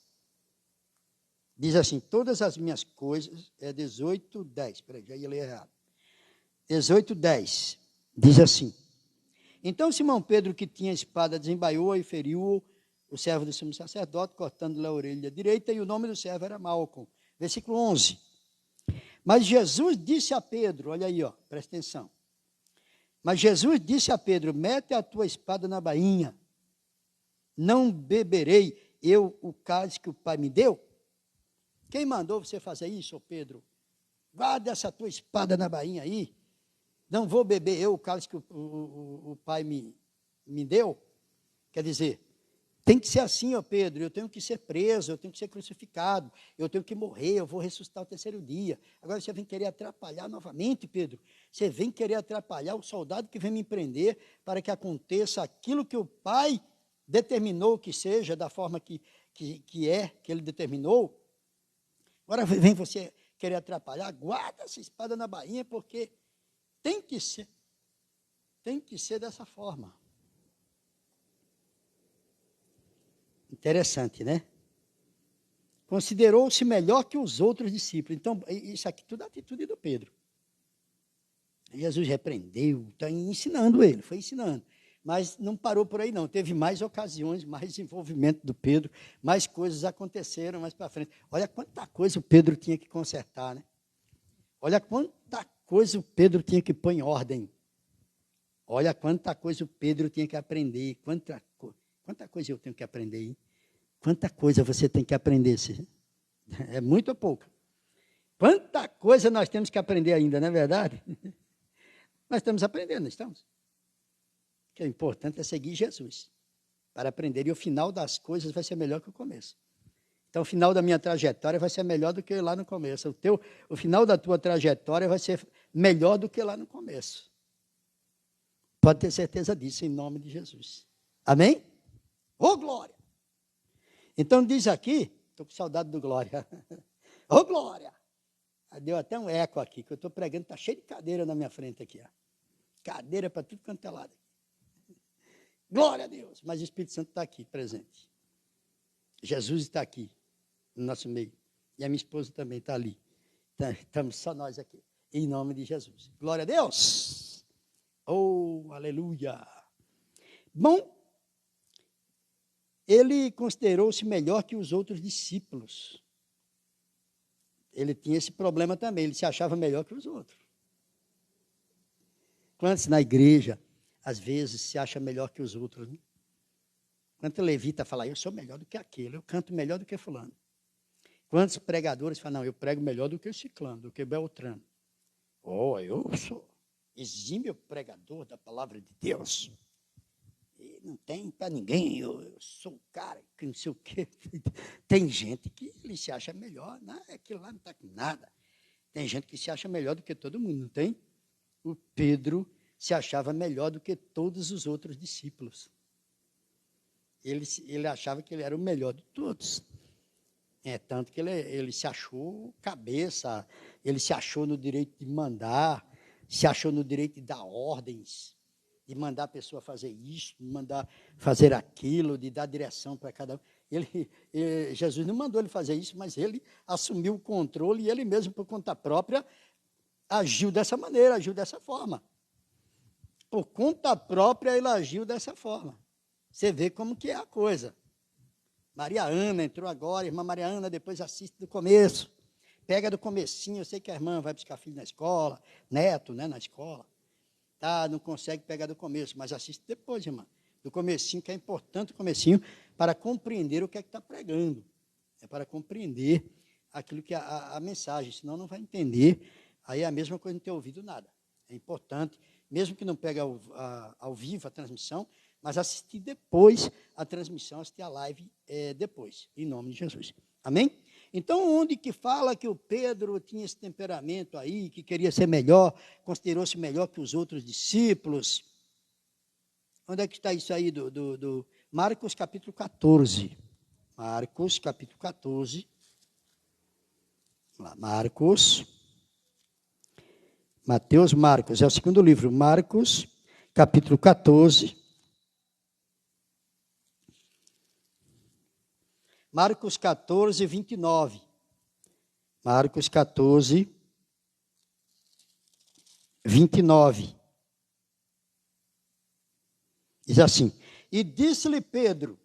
[SPEAKER 1] diz assim, todas as minhas coisas, 18, 10, peraí, já ia ler errado. 18, 10, diz assim, então Simão Pedro, que tinha a espada, desembaiou e feriu o servo do sumo sacerdote, cortando-lhe a orelha direita, e o nome do servo era Malco. Versículo 11. Mas Jesus disse a Pedro, olha aí, presta atenção. Mas Jesus disse a Pedro, mete a tua espada na bainha, não beberei eu o cálice que o Pai me deu? Quem mandou você fazer isso, Pedro? Guarda essa tua espada na bainha aí, não vou beber eu o cálice que o Pai me deu? Quer dizer, tem que ser assim, Pedro, eu tenho que ser preso, eu tenho que ser crucificado, eu tenho que morrer, eu vou ressuscitar o terceiro dia. Agora você vem querer atrapalhar novamente, Pedro. Você vem querer atrapalhar o soldado que vem me prender para que aconteça aquilo que o Pai determinou que seja, da forma que ele determinou. Agora vem você querer atrapalhar, guarda essa espada na bainha, porque tem que ser dessa forma. Interessante, né? considerou-se melhor que os outros discípulos. Então, isso aqui tudo é atitude do Pedro. Jesus repreendeu, está ensinando ele, foi ensinando. Mas não parou por aí não, teve mais ocasiões, mais envolvimento do Pedro, mais coisas aconteceram mais para frente. Olha quanta coisa o Pedro tinha que consertar, né? Olha quanta coisa o Pedro tinha que pôr em ordem. Olha quanta coisa o Pedro tinha que aprender. Quanta coisa eu tenho que aprender, hein? Quanta coisa você tem que aprender. É muito ou pouco? Quanta coisa nós temos que aprender ainda, não é verdade? Nós estamos aprendendo, não estamos? O que é importante é seguir Jesus para aprender. E o final das coisas vai ser melhor que o começo. Então, o final da minha trajetória vai ser melhor do que lá no começo. O final da tua trajetória vai ser melhor do que lá no começo. Pode ter certeza disso, em nome de Jesus. Amém? Ô, glória! Então, diz aqui, estou com saudade do glória. Ô, glória! Deu até um eco aqui, que eu estou pregando, está cheio de cadeira na minha frente aqui. Ó. Cadeira para tudo quanto é lado. Glória a Deus! Mas o Espírito Santo está aqui, presente. Jesus está aqui, no nosso meio. E a minha esposa também está ali. Estamos só nós aqui, em nome de Jesus. Glória a Deus! Oh, aleluia! Bom, ele considerou-se melhor que os outros discípulos. Ele tinha esse problema também, ele se achava melhor que os outros. Quantos na igreja, às vezes, se acha melhor que os outros, né? Quanto levita fala, eu sou melhor do que aquele, eu canto melhor do que fulano. Quantos pregadores falam, não, eu prego melhor do que o ciclano, do que o beltrano. Oh, eu sou exímio pregador da palavra de Deus. E não tem para ninguém, eu sou o cara que não sei o quê. Tem gente que ele se acha melhor, não, aquilo lá não está com nada. Tem gente que se acha melhor do que todo mundo, não tem? O Pedro se achava melhor do que todos os outros discípulos. Ele achava que ele era o melhor de todos. Tanto que ele se achou cabeça, ele se achou no direito de mandar, se achou no direito de dar ordens, de mandar a pessoa fazer isso, de mandar fazer aquilo, de dar direção para cada um. Jesus não mandou ele fazer isso, mas ele assumiu o controle e ele mesmo, por conta própria, agiu dessa maneira, agiu dessa forma. Por conta própria, ele agiu dessa forma. Você vê como que é a coisa. Maria Ana entrou agora, irmã Maria Ana, depois assiste do começo. Pega do comecinho, eu sei que a irmã vai buscar filho na escola, neto, né, na escola. Tá, não consegue pegar do começo, mas assiste depois, irmã. Do comecinho, que é importante o comecinho, para compreender o que é que está pregando. É para compreender aquilo que é a mensagem, senão não vai entender. Aí é a mesma coisa não ter ouvido nada. É importante, mesmo que não pegue ao vivo a transmissão, mas assistir depois a transmissão, assistir a live depois, em nome de Jesus. Amém? Então, onde que fala que o Pedro tinha esse temperamento aí, que queria ser melhor, considerou-se melhor que os outros discípulos? Onde é que está isso aí do Marcos capítulo 14? Marcos capítulo 14. Lá, Mateus, Marcos, é o segundo livro. Marcos capítulo 14. Marcos 14, 29. Marcos 14, 29. Diz assim: e disse-lhe Pedro,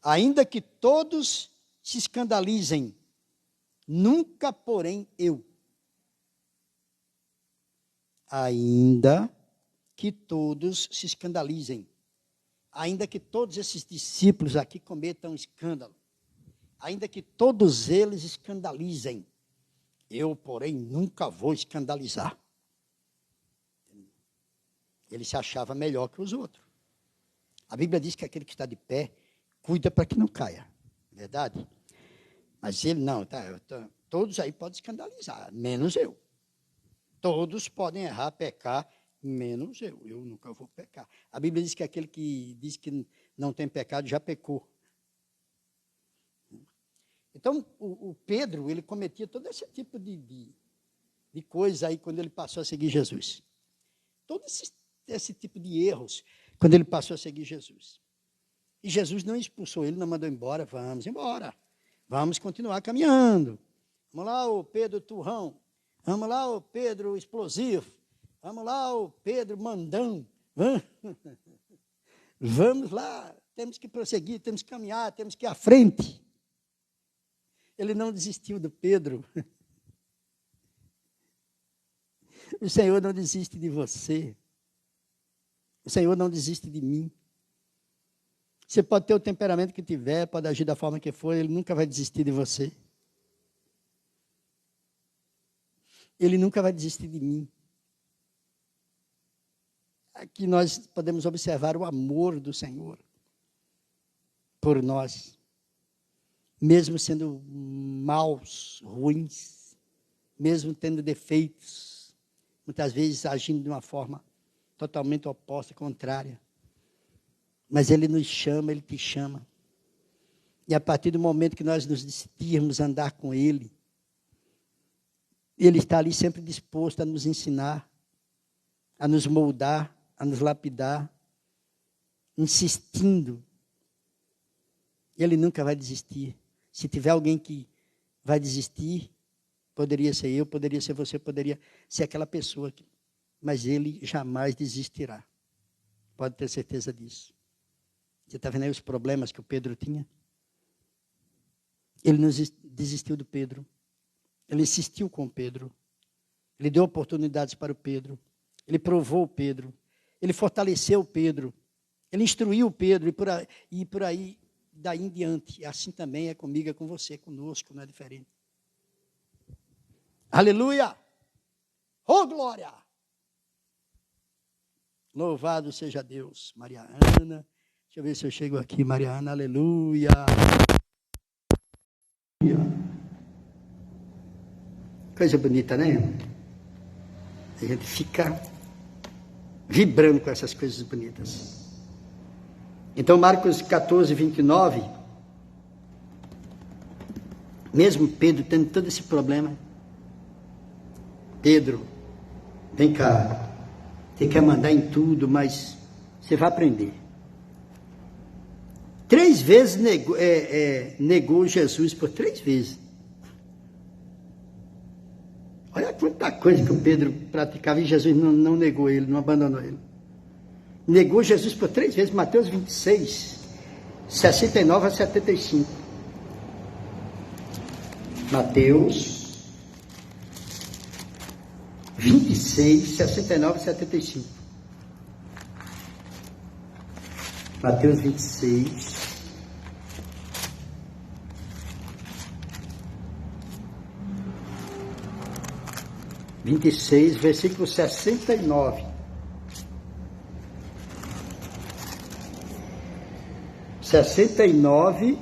[SPEAKER 1] ainda que todos se escandalizem, nunca, porém, eu. Ainda que todos se escandalizem. Ainda que todos esses discípulos aqui cometam escândalo, ainda que todos eles escandalizem, eu, porém, nunca vou escandalizar. Ele se achava melhor que os outros. A Bíblia diz que aquele que está de pé, cuida para que não caia. Verdade? Mas ele não, todos aí podem escandalizar, menos eu. Todos podem errar, pecar, menos eu. Eu nunca vou pecar. A Bíblia diz que aquele que diz que não tem pecado já pecou. Então, o Pedro, ele cometia todo esse tipo de coisa aí quando ele passou a seguir Jesus. Todo esse tipo de erros quando ele passou a seguir Jesus. E Jesus não expulsou ele, não mandou embora, vamos embora. Vamos continuar caminhando. Vamos lá, o Pedro Turrão. Vamos lá, o Pedro Explosivo. Vamos lá, o Pedro Mandão. Vamos lá, temos que prosseguir, temos que caminhar, temos que ir à frente. Ele não desistiu do Pedro. O Senhor não desiste de você. O Senhor não desiste de mim. Você pode ter o temperamento que tiver, pode agir da forma que for, Ele nunca vai desistir de você. Ele nunca vai desistir de mim. Aqui nós podemos observar o amor do Senhor por nós. Mesmo sendo maus, ruins, mesmo tendo defeitos, muitas vezes agindo de uma forma totalmente oposta, contrária. Mas Ele nos chama, Ele te chama. E a partir do momento que nós nos decidirmos andar com Ele, Ele está ali sempre disposto a nos ensinar, a nos moldar, a nos lapidar, insistindo. Ele nunca vai desistir. Se tiver alguém que vai desistir, poderia ser eu, poderia ser você, poderia ser aquela pessoa. Mas Ele jamais desistirá. Pode ter certeza disso. Você está vendo aí os problemas que o Pedro tinha? Ele não desistiu do Pedro. Ele insistiu com o Pedro. Ele deu oportunidades para o Pedro. Ele provou o Pedro. Ele fortaleceu o Pedro. Ele instruiu o Pedro. E por aí, daí em diante. Assim também é comigo, é com você, conosco, não é diferente. Aleluia! Oh, glória! Louvado seja Deus. Maria Ana. Deixa eu ver se eu chego aqui, Maria Ana. Aleluia! Coisa bonita, né? A gente fica vibrando com essas coisas bonitas. Então, Marcos 14, 29. Mesmo Pedro tendo todo esse problema. Pedro, vem cá. Você quer mandar em tudo, mas você vai aprender. 3 vezes negou Jesus, por 3 vezes. Olha quanta coisa que o Pedro praticava e Jesus não negou ele, não abandonou ele. Negou Jesus por 3 vezes, Mateus 26, 69 a 75. Mateus 26, 69 a 75. Mateus 26. Versículo 69. 69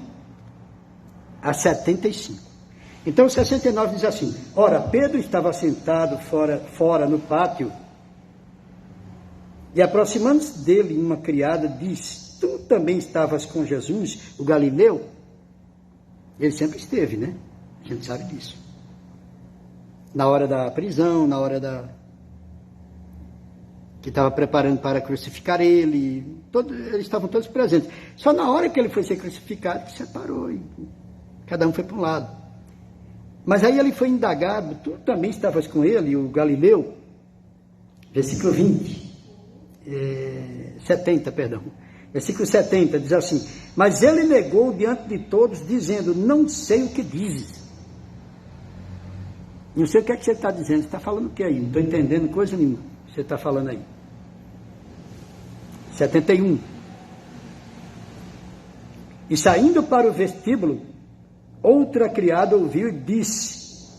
[SPEAKER 1] a 75. Então, 69 diz assim: ora, Pedro estava sentado fora no pátio, e aproximando-se dele, uma criada disse: tu também estavas com Jesus, o Galileu? Ele sempre esteve, né? A gente sabe disso. Na hora da prisão, na hora que estava preparando para crucificar ele, eles estavam todos presentes. Só na hora que ele foi ser crucificado, que separou, e cada um foi para um lado. Mas aí ele foi indagado: tu também estavas com ele, o Galileu? Versículo 70, perdão. Versículo 70 diz assim: mas ele negou diante de todos, dizendo: não sei o que dizes. Não sei o que é que você está dizendo. Você está falando o que aí? Não estou entendendo coisa nenhuma. Você está falando aí. 71. E saindo para o vestíbulo, outra criada ouviu e disse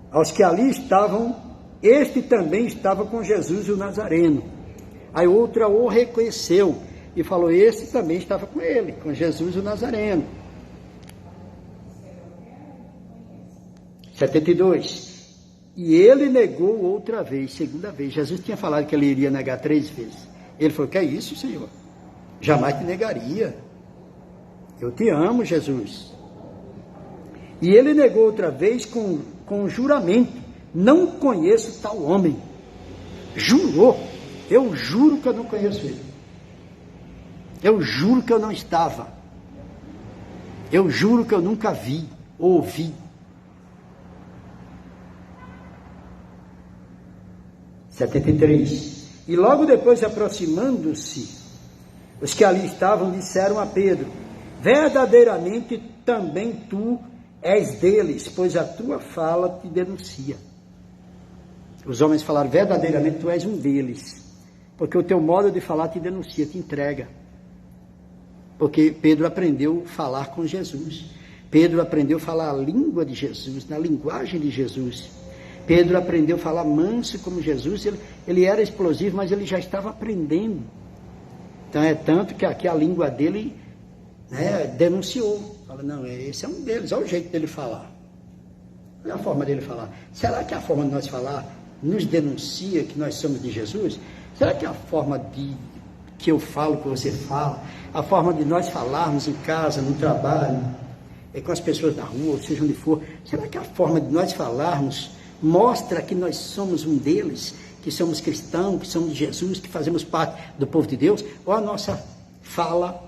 [SPEAKER 1] aos que ali estavam: este também estava com Jesus o Nazareno. Aí outra o reconheceu e falou: este também estava com ele, com Jesus o Nazareno. 72. E ele negou outra vez, segunda vez. Jesus tinha falado que ele iria negar 3 vezes. Ele falou: que é isso, Senhor? Jamais te negaria. Eu te amo, Jesus. E ele negou outra vez com juramento: não conheço tal homem. Jurou: eu juro que eu não conheço ele. Eu juro que eu não estava. Eu juro que eu nunca vi, ouvi. 73. E logo depois, aproximando-se, os que ali estavam disseram a Pedro: verdadeiramente também tu és deles, pois a tua fala te denuncia. Os homens falaram: verdadeiramente tu és um deles, porque o teu modo de falar te denuncia, te entrega. Porque Pedro aprendeu a falar com Jesus. Pedro aprendeu a falar a língua de Jesus, na linguagem de Jesus. Pedro aprendeu a falar manso como Jesus. Ele era explosivo, mas ele já estava aprendendo. Então é tanto que aqui a língua dele, né, denunciou. Fala: não, esse é um deles, olha o jeito dele falar. Olha a forma dele falar. Será que a forma de nós falar nos denuncia que nós somos de Jesus? Será que a forma que eu falo, que você fala, a forma de nós falarmos em casa, no trabalho, com as pessoas da rua, seja onde for, será que a forma de nós falarmos mostra que nós somos um deles, que somos cristãos, que somos de Jesus, que fazemos parte do povo de Deus? Ou a nossa fala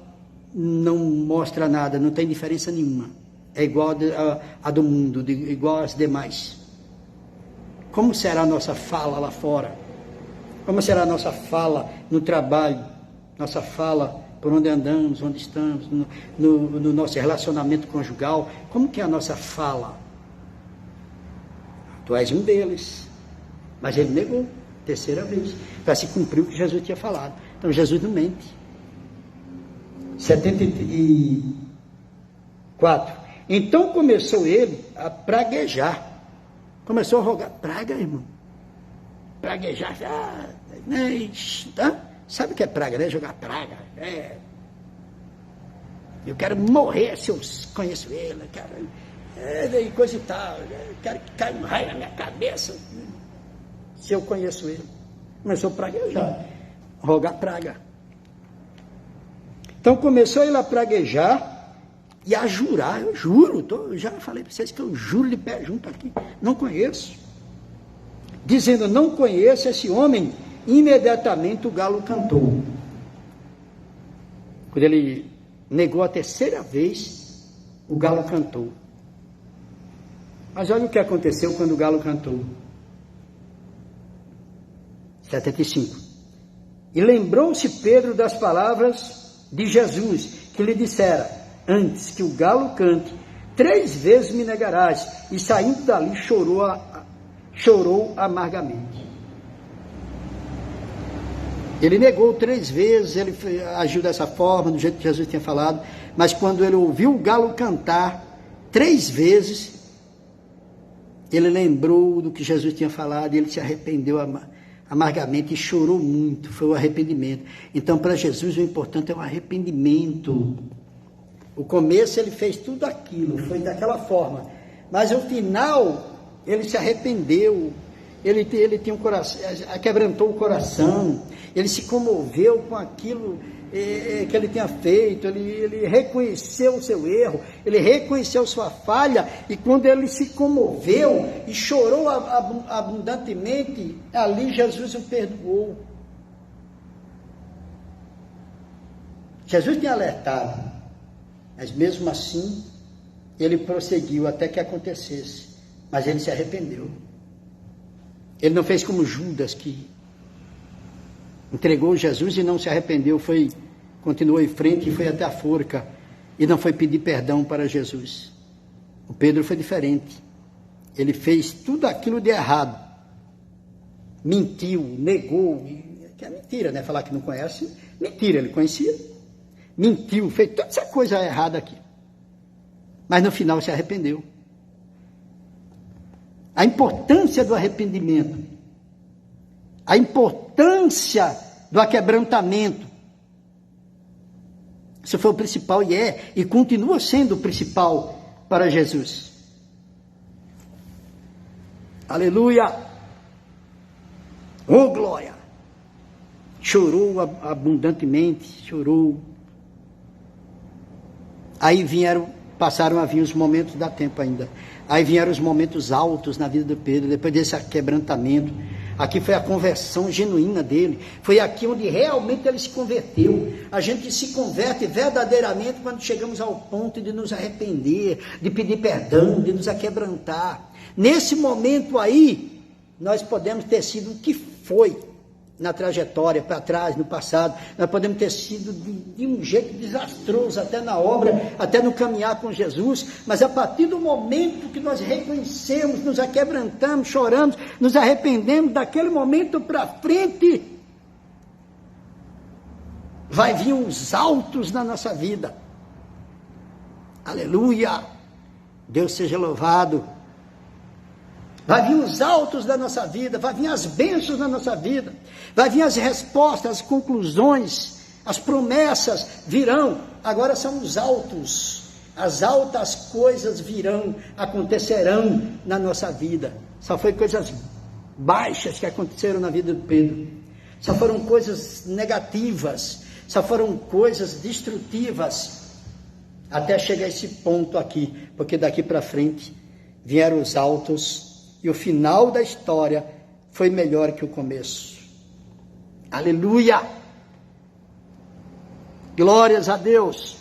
[SPEAKER 1] não mostra nada, não tem diferença nenhuma, é igual a do mundo, igual às demais? Como será a nossa fala lá fora? Como será a nossa fala no trabalho? Nossa fala por onde andamos, onde estamos, no nosso relacionamento conjugal? Como que é a nossa fala? Tu és um deles. Mas ele negou, terceira vez, para se cumprir o que Jesus tinha falado. Então Jesus não mente. 74. Então começou ele a praguejar. Começou a rogar. Praga, irmão. Praguejar. Sabe o que é praga, né? Jogar praga. Eu quero morrer se eu conheço ele. Eu quero, e coisa e tal. Eu quero que caia um raio na minha cabeça se eu conheço ele. Começou a praguejar. Rogar praga. Então começou ele a praguejar e a jurar. Eu juro, eu já falei para vocês que eu juro de pé junto aqui. Não conheço. Dizendo: não conheço esse homem. Imediatamente o galo cantou. Quando ele negou a terceira vez, o galo cantou. Mas olha o que aconteceu quando o galo cantou. 75. E lembrou-se Pedro das palavras de Jesus, que lhe dissera: antes que o galo cante, 3 vezes me negarás. E saindo dali chorou amargamente. Ele negou 3 vezes, ele agiu dessa forma, do jeito que Jesus tinha falado, mas quando ele ouviu o galo cantar 3 vezes, ele lembrou do que Jesus tinha falado e ele se arrependeu amargamente e chorou muito. Foi o arrependimento. Então, para Jesus, o importante é o arrependimento. O começo ele fez tudo aquilo, foi daquela forma, mas o final ele se arrependeu. Ele tinha um coração, quebrantou o coração, ele se comoveu com aquilo que ele tinha feito, ele reconheceu o seu erro, ele reconheceu sua falha, e quando ele se comoveu e chorou abundantemente, ali Jesus o perdoou. Jesus tinha alertado, mas mesmo assim, ele prosseguiu até que acontecesse, mas ele se arrependeu. Ele não fez como Judas, que entregou Jesus e não se arrependeu, continuou em frente e foi até a forca, e não foi pedir perdão para Jesus. O Pedro foi diferente. Ele fez tudo aquilo de errado. Mentiu, negou, que é mentira, né? Falar que não conhece, mentira, ele conhecia. Mentiu, fez toda essa coisa errada aqui. Mas no final se arrependeu. A importância do arrependimento, a importância do aquebrantamento, isso foi o principal e continua sendo o principal para Jesus. Aleluia! Oh, glória! Chorou abundantemente, chorou. Aí passaram a vir os momentos, dá tempo ainda. Aí vieram os momentos altos na vida de Pedro, depois desse quebrantamento. Aqui foi a conversão genuína dele. Foi aqui onde realmente ele se converteu. A gente se converte verdadeiramente quando chegamos ao ponto de nos arrepender, de pedir perdão, de nos aquebrantar. Nesse momento aí, nós podemos ter sido o que foi na trajetória, para trás, no passado. Nós podemos ter sido de um jeito desastroso, até na obra, até no caminhar com Jesus, mas a partir do momento que nós reconhecemos, nos aquebrantamos, choramos, nos arrependemos, daquele momento para frente, vai vir os altos na nossa vida. Aleluia! Deus seja louvado. Vai vir os altos da nossa vida, vai vir as bênçãos da nossa vida, vai vir as respostas, as conclusões, as promessas virão. Agora são os altos, as altas coisas virão, acontecerão na nossa vida. Só foi coisas baixas que aconteceram na vida de Pedro, só foram coisas negativas, só foram coisas destrutivas, até chegar a esse ponto aqui, porque daqui para frente vieram os altos. E o final da história foi melhor que o começo. Aleluia! Glórias a Deus!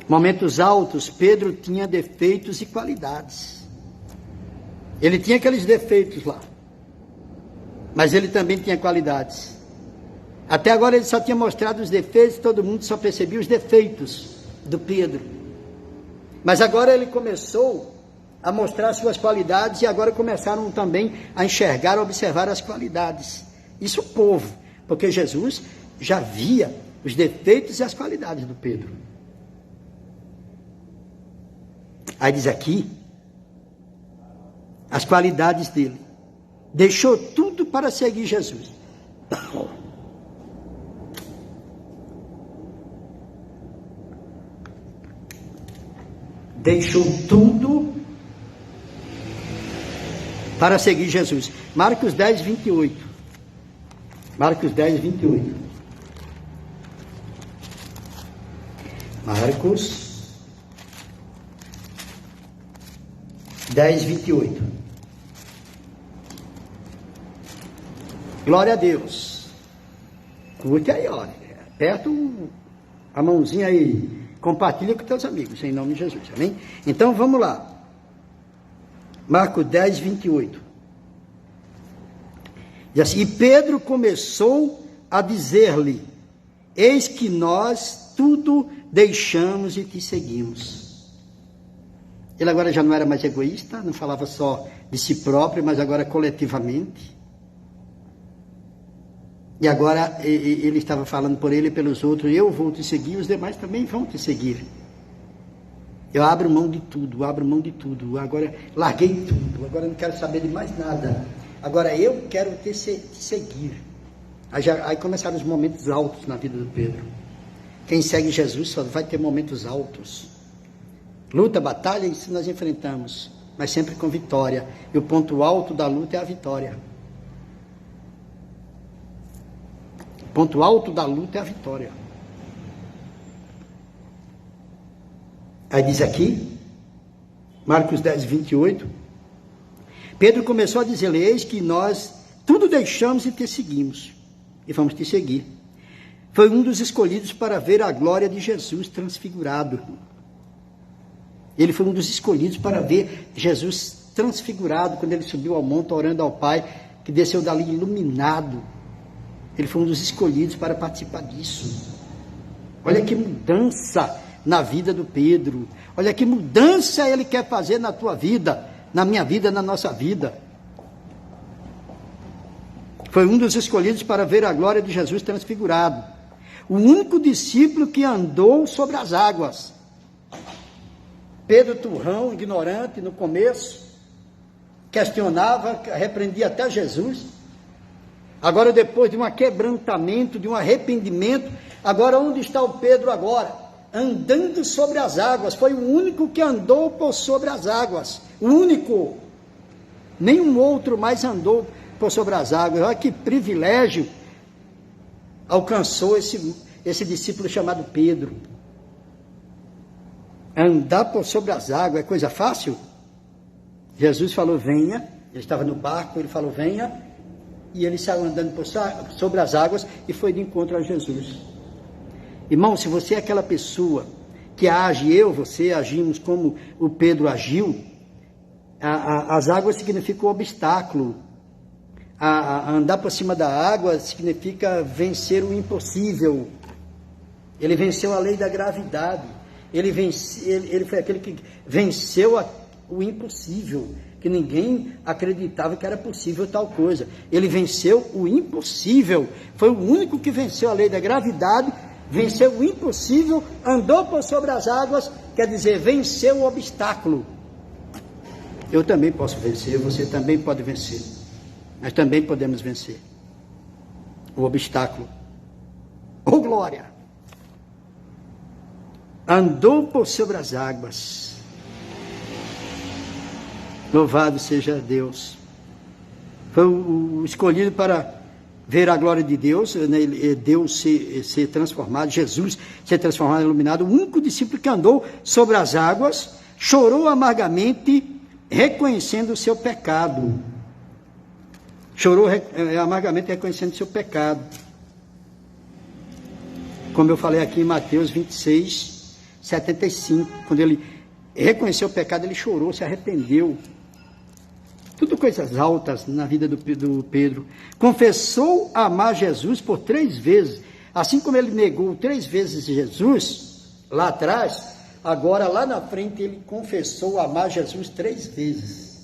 [SPEAKER 1] Momentos altos, Pedro tinha defeitos e qualidades. Ele tinha aqueles defeitos lá, mas ele também tinha qualidades. Até agora ele só tinha mostrado os defeitos, todo mundo só percebia os defeitos do Pedro. Mas agora ele começou a mostrar suas qualidades, e agora começaram também a enxergar, a observar as qualidades. Isso o povo, porque Jesus já via os defeitos e as qualidades do Pedro. Aí diz aqui, as qualidades dele. Deixou tudo para seguir Jesus. Deixou tudo para seguir Jesus. Marcos 10, 28. Marcos 10, 28. Marcos 10, 28. Glória a Deus. Curte aí, olha. Aperta a mãozinha aí. Compartilha com teus amigos, em nome de Jesus. Amém? Então vamos lá. Marcos 10, 28. Diz assim, e Pedro começou a dizer-lhe, eis que nós tudo deixamos e te seguimos. Ele agora já não era mais egoísta, não falava só de si próprio, mas agora coletivamente. E agora ele estava falando por ele e pelos outros, eu vou te seguir, os demais também vão te seguir. Eu abro mão de tudo, agora larguei tudo, agora não quero saber de mais nada. Agora eu quero te seguir. Aí começaram os momentos altos na vida do Pedro. Quem segue Jesus só vai ter momentos altos. Luta, batalha, isso nós enfrentamos, mas sempre com vitória. E o ponto alto da luta é a vitória. O ponto alto da luta é a vitória. Aí diz aqui, Marcos 10, 28, Pedro começou a dizer, eis que nós tudo deixamos e te seguimos, e vamos te seguir. Foi um dos escolhidos para ver a glória de Jesus transfigurado. Ele foi um dos escolhidos para ver Jesus transfigurado, quando ele subiu ao monte orando ao Pai, que desceu dali iluminado. Ele foi um dos escolhidos para participar disso. Olha que mudança na vida do Pedro. Olha que mudança ele quer fazer na tua vida, na minha vida, na nossa vida. Foi um dos escolhidos para ver a glória de Jesus transfigurado. O único discípulo que andou sobre as águas. Pedro turrão, ignorante no começo, questionava, repreendia até Jesus. Agora, depois de um quebrantamento, de um arrependimento, agora onde está o Pedro agora? Andando sobre as águas. Foi o único que andou por sobre as águas. O único. Nenhum outro mais andou por sobre as águas. Olha que privilégio alcançou esse discípulo chamado Pedro. Andar por sobre as águas é coisa fácil? Jesus falou, venha Ele estava no barco, ele falou, venha, e ele saiu andando sobre as águas e foi de encontro a Jesus. Irmão, se você é aquela pessoa que age, você agimos como o Pedro agiu, as águas significam obstáculo. Andar por cima da água significa vencer o impossível. Ele venceu a lei da gravidade. Ele foi aquele que venceu o impossível, que ninguém acreditava que era possível tal coisa. Ele venceu o impossível. Foi o único que venceu a lei da gravidade, venceu o impossível, andou por sobre as águas, quer dizer, venceu o obstáculo. Eu também posso vencer, você também pode vencer. Nós também podemos vencer o obstáculo. Oh, glória! Andou por sobre as águas. Louvado seja Deus. Foi o escolhido para ver a glória de Deus, né? Deus ser transformado, Jesus ser transformado, iluminado. O único discípulo que andou sobre as águas, chorou amargamente, reconhecendo o seu pecado. Chorou amargamente, reconhecendo o seu pecado. Como eu falei aqui em Mateus 26, 75, quando ele reconheceu o pecado, ele chorou, se arrependeu. Tudo coisas altas na vida do Pedro. Confessou amar Jesus por 3 vezes. Assim como ele negou 3 vezes Jesus, lá atrás, agora lá na frente ele confessou amar Jesus 3 vezes.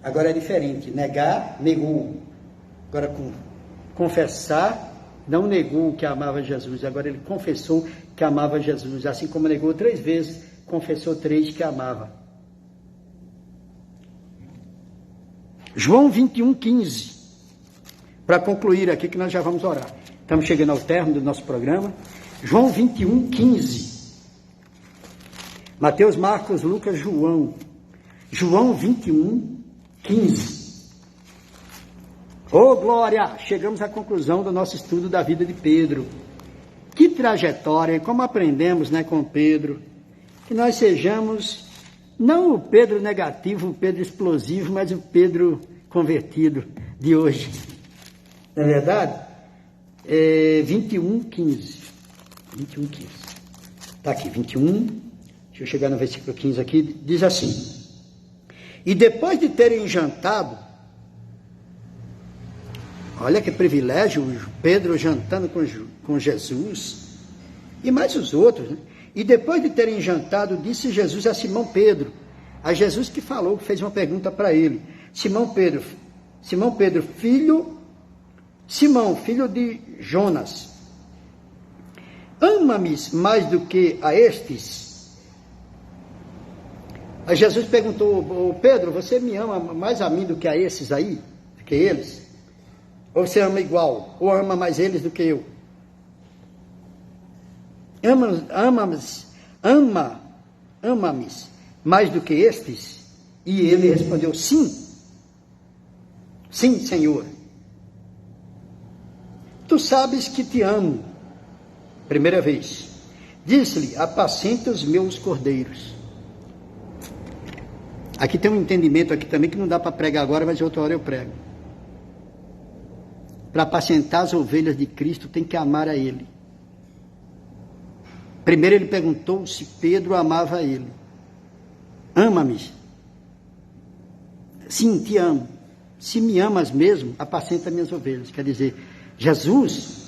[SPEAKER 1] Agora é diferente. Negar, negou. Agora confessar, não negou que amava Jesus. Agora ele confessou que amava Jesus. Assim como negou 3 vezes, confessou 3 que amava. João 21, 15. Para concluir aqui, que nós já vamos orar. Estamos chegando ao término do nosso programa. João 21, 15. Mateus, Marcos, Lucas, João. João 21, 15. Oh, glória! Chegamos à conclusão do nosso estudo da vida de Pedro. Que trajetória, como aprendemos, né, com Pedro. Que nós sejamos... não o Pedro negativo, o Pedro explosivo, mas o Pedro convertido de hoje. Não é verdade? 21, 15. 21, 15. Está aqui, 21. Deixa eu chegar no versículo 15 aqui. Diz assim. E depois de terem jantado, olha que privilégio, Pedro jantando com Jesus, e mais os outros, né? E depois de terem jantado, disse Jesus a Simão Pedro, a Jesus que falou, que fez uma pergunta para ele, Simão Pedro, filho de Jonas, ama-me mais do que a estes? Aí Jesus perguntou, Pedro, você me ama mais a mim do que a esses aí, do que eles? Ou você ama igual, ou ama mais eles do que eu? Ama-me mais do que estes? E ele respondeu, sim, Senhor. Tu sabes que te amo. Primeira vez. Disse-lhe, apacenta os meus cordeiros. Aqui tem um entendimento aqui também que não dá para pregar agora, mas outra hora eu prego. Para apacentar as ovelhas de Cristo tem que amar a Ele. Primeiro ele perguntou se Pedro amava ele. Ama-me. Sim, te amo. Se me amas mesmo, apacenta minhas ovelhas. Quer dizer, Jesus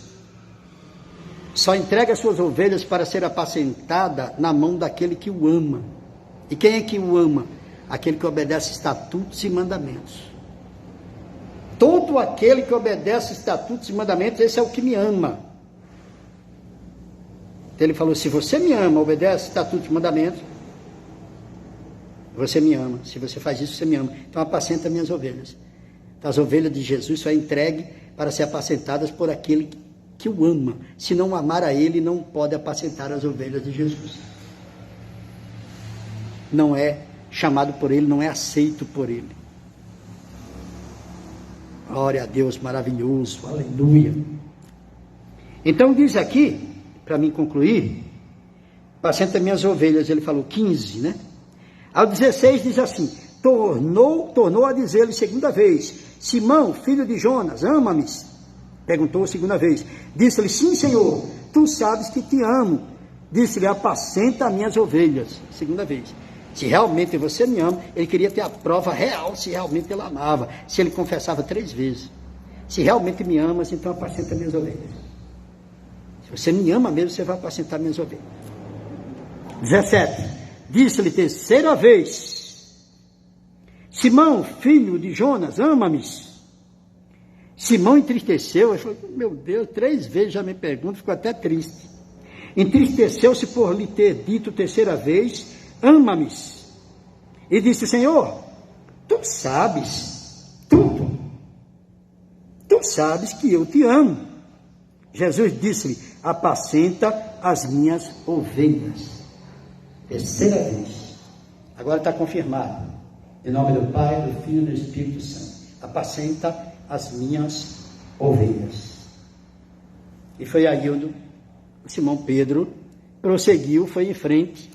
[SPEAKER 1] só entrega as suas ovelhas para ser apacentada na mão daquele que o ama. E quem é que o ama? Aquele que obedece estatutos e mandamentos. Todo aquele que obedece estatutos e mandamentos, esse é o que me ama. Ele falou, se você me ama, obedece estatutos e mandamentos, você me ama. Se você faz isso, você me ama. Então apacenta minhas ovelhas. Então, as ovelhas de Jesus só é entregue para ser apacentadas por aquele que o ama. Se não amar a ele, não pode apacentar as ovelhas de Jesus. Não é chamado por ele, não é aceito por ele. Glória a Deus, maravilhoso, aleluia. Então diz aqui, para mim concluir, apacenta minhas ovelhas, ele falou 15, né? Ao 16 diz assim, tornou a dizer-lhe segunda vez: Simão, filho de Jonas, ama-me? Perguntou segunda vez. Disse-lhe: sim, Senhor, tu sabes que te amo. Disse-lhe: apacenta as minhas ovelhas. Segunda vez. Se realmente você me ama, ele queria ter a prova real, se realmente ele amava. Se ele confessava 3 vezes. Se realmente me amas, então apacenta minhas ovelhas. Se você me ama mesmo, você vai apacentar minhas ovelhas. 17. Disse-lhe terceira vez: Simão, filho de Jonas, ama-me? Simão entristeceu, ele falou: meu Deus, 3 vezes já me pergunto, ficou até triste. Entristeceu-se por lhe ter dito terceira vez: ama-me. E disse: Senhor, tu sabes tudo. Tu sabes que eu te amo. Jesus disse-lhe: apacenta as minhas ovelhas. Terceira vez. Agora está confirmado. Em nome do Pai, do Filho e do Espírito Santo. Apacenta as minhas ovelhas. E foi aí onde o Simão Pedro prosseguiu, foi em frente.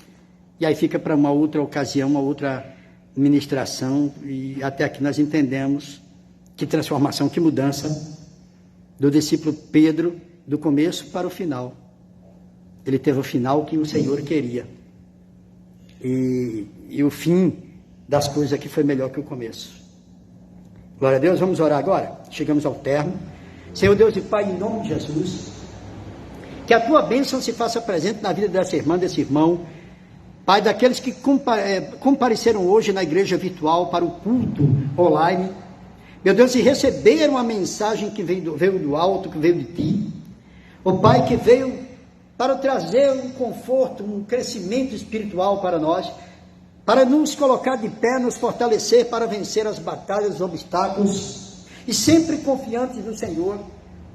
[SPEAKER 1] E aí fica para uma outra ocasião, uma outra ministração. E até aqui nós entendemos que transformação, que mudança do discípulo Pedro, do começo para o final. Ele teve o final que o Senhor queria. E o fim das coisas aqui foi melhor que o começo. Glória a Deus, vamos orar agora? Chegamos ao termo. Senhor Deus e Pai, em nome de Jesus, que a Tua bênção se faça presente na vida dessa irmã, desse irmão, Pai, daqueles que compareceram hoje na igreja virtual para o culto online, meu Deus, e receberam a mensagem que veio do alto, que veio de Ti, o Pai, que veio para trazer um conforto, um crescimento espiritual para nós, para nos colocar de pé, nos fortalecer para vencer as batalhas, os obstáculos, e sempre confiantes no Senhor.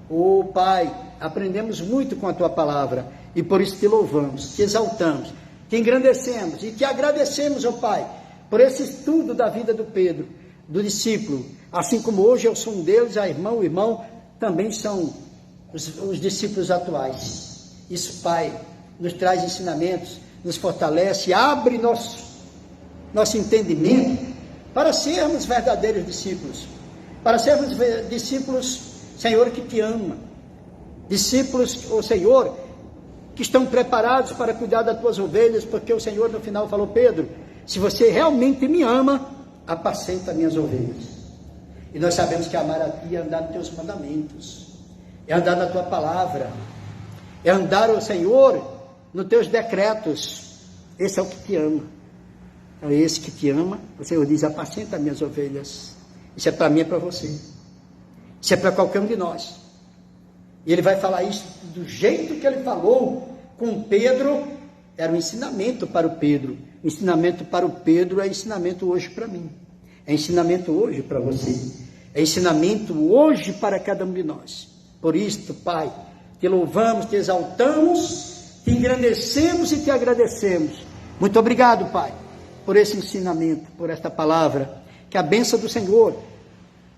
[SPEAKER 1] Oh Pai, aprendemos muito com a Tua palavra, e por isso Te louvamos, Te exaltamos, Te engrandecemos, e Te agradecemos, oh Pai, por esse estudo da vida do Pedro, do discípulo, assim como hoje eu sou um deles, a irmã, o irmão, também são os discípulos atuais. Isso, Pai, nos traz ensinamentos, nos fortalece, abre nosso entendimento para sermos verdadeiros discípulos, para sermos discípulos, Senhor, que Te ama, discípulos, oh Senhor, que estão preparados para cuidar das Tuas ovelhas, porque o Senhor no final falou: Pedro, se você realmente me ama, apacenta minhas ovelhas. E nós sabemos que amar a Ti é andar nos Teus mandamentos, é andar na Tua palavra, é andar, ó Senhor, nos Teus decretos. Esse é o que Te ama. É esse que Te ama. O Senhor diz: apacenta minhas ovelhas. Isso é para mim e para você. Isso é para qualquer um de nós. E Ele vai falar isso do jeito que Ele falou com Pedro. Era um ensinamento para o Pedro. O ensinamento para o Pedro é ensinamento hoje para mim. É ensinamento hoje para você. É ensinamento hoje para cada um de nós. Por isso, Pai, Te louvamos, Te exaltamos, Te engrandecemos e Te agradecemos. Muito obrigado, Pai, por esse ensinamento, por esta palavra. Que a bênção do Senhor,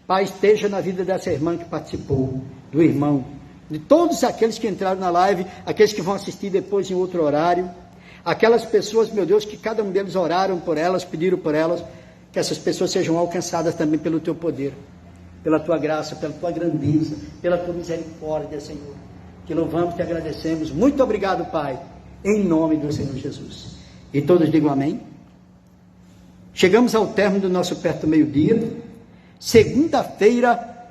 [SPEAKER 1] Pai, esteja na vida dessa irmã que participou, do irmão, de todos aqueles que entraram na live, aqueles que vão assistir depois em outro horário, aquelas pessoas, meu Deus, que cada um deles oraram por elas, pediram por elas, que essas pessoas sejam alcançadas também pelo Teu poder, pela Tua graça, pela Tua grandeza, pela Tua misericórdia, Senhor. Te louvamos, Te agradecemos. Muito obrigado, Pai, em nome do Senhor Jesus. E todos digam amém. Chegamos ao término do nosso perto do meio-dia. Segunda-feira,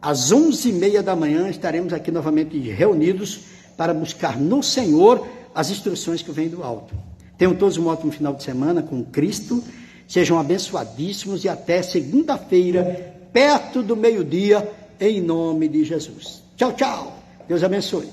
[SPEAKER 1] às 11h30 da manhã, estaremos aqui novamente reunidos para buscar no Senhor as instruções que vêm do alto. Tenham todos um ótimo final de semana com Cristo. Sejam abençoadíssimos e até segunda-feira, perto do meio-dia, em nome de Jesus. Tchau, tchau. Deus abençoe.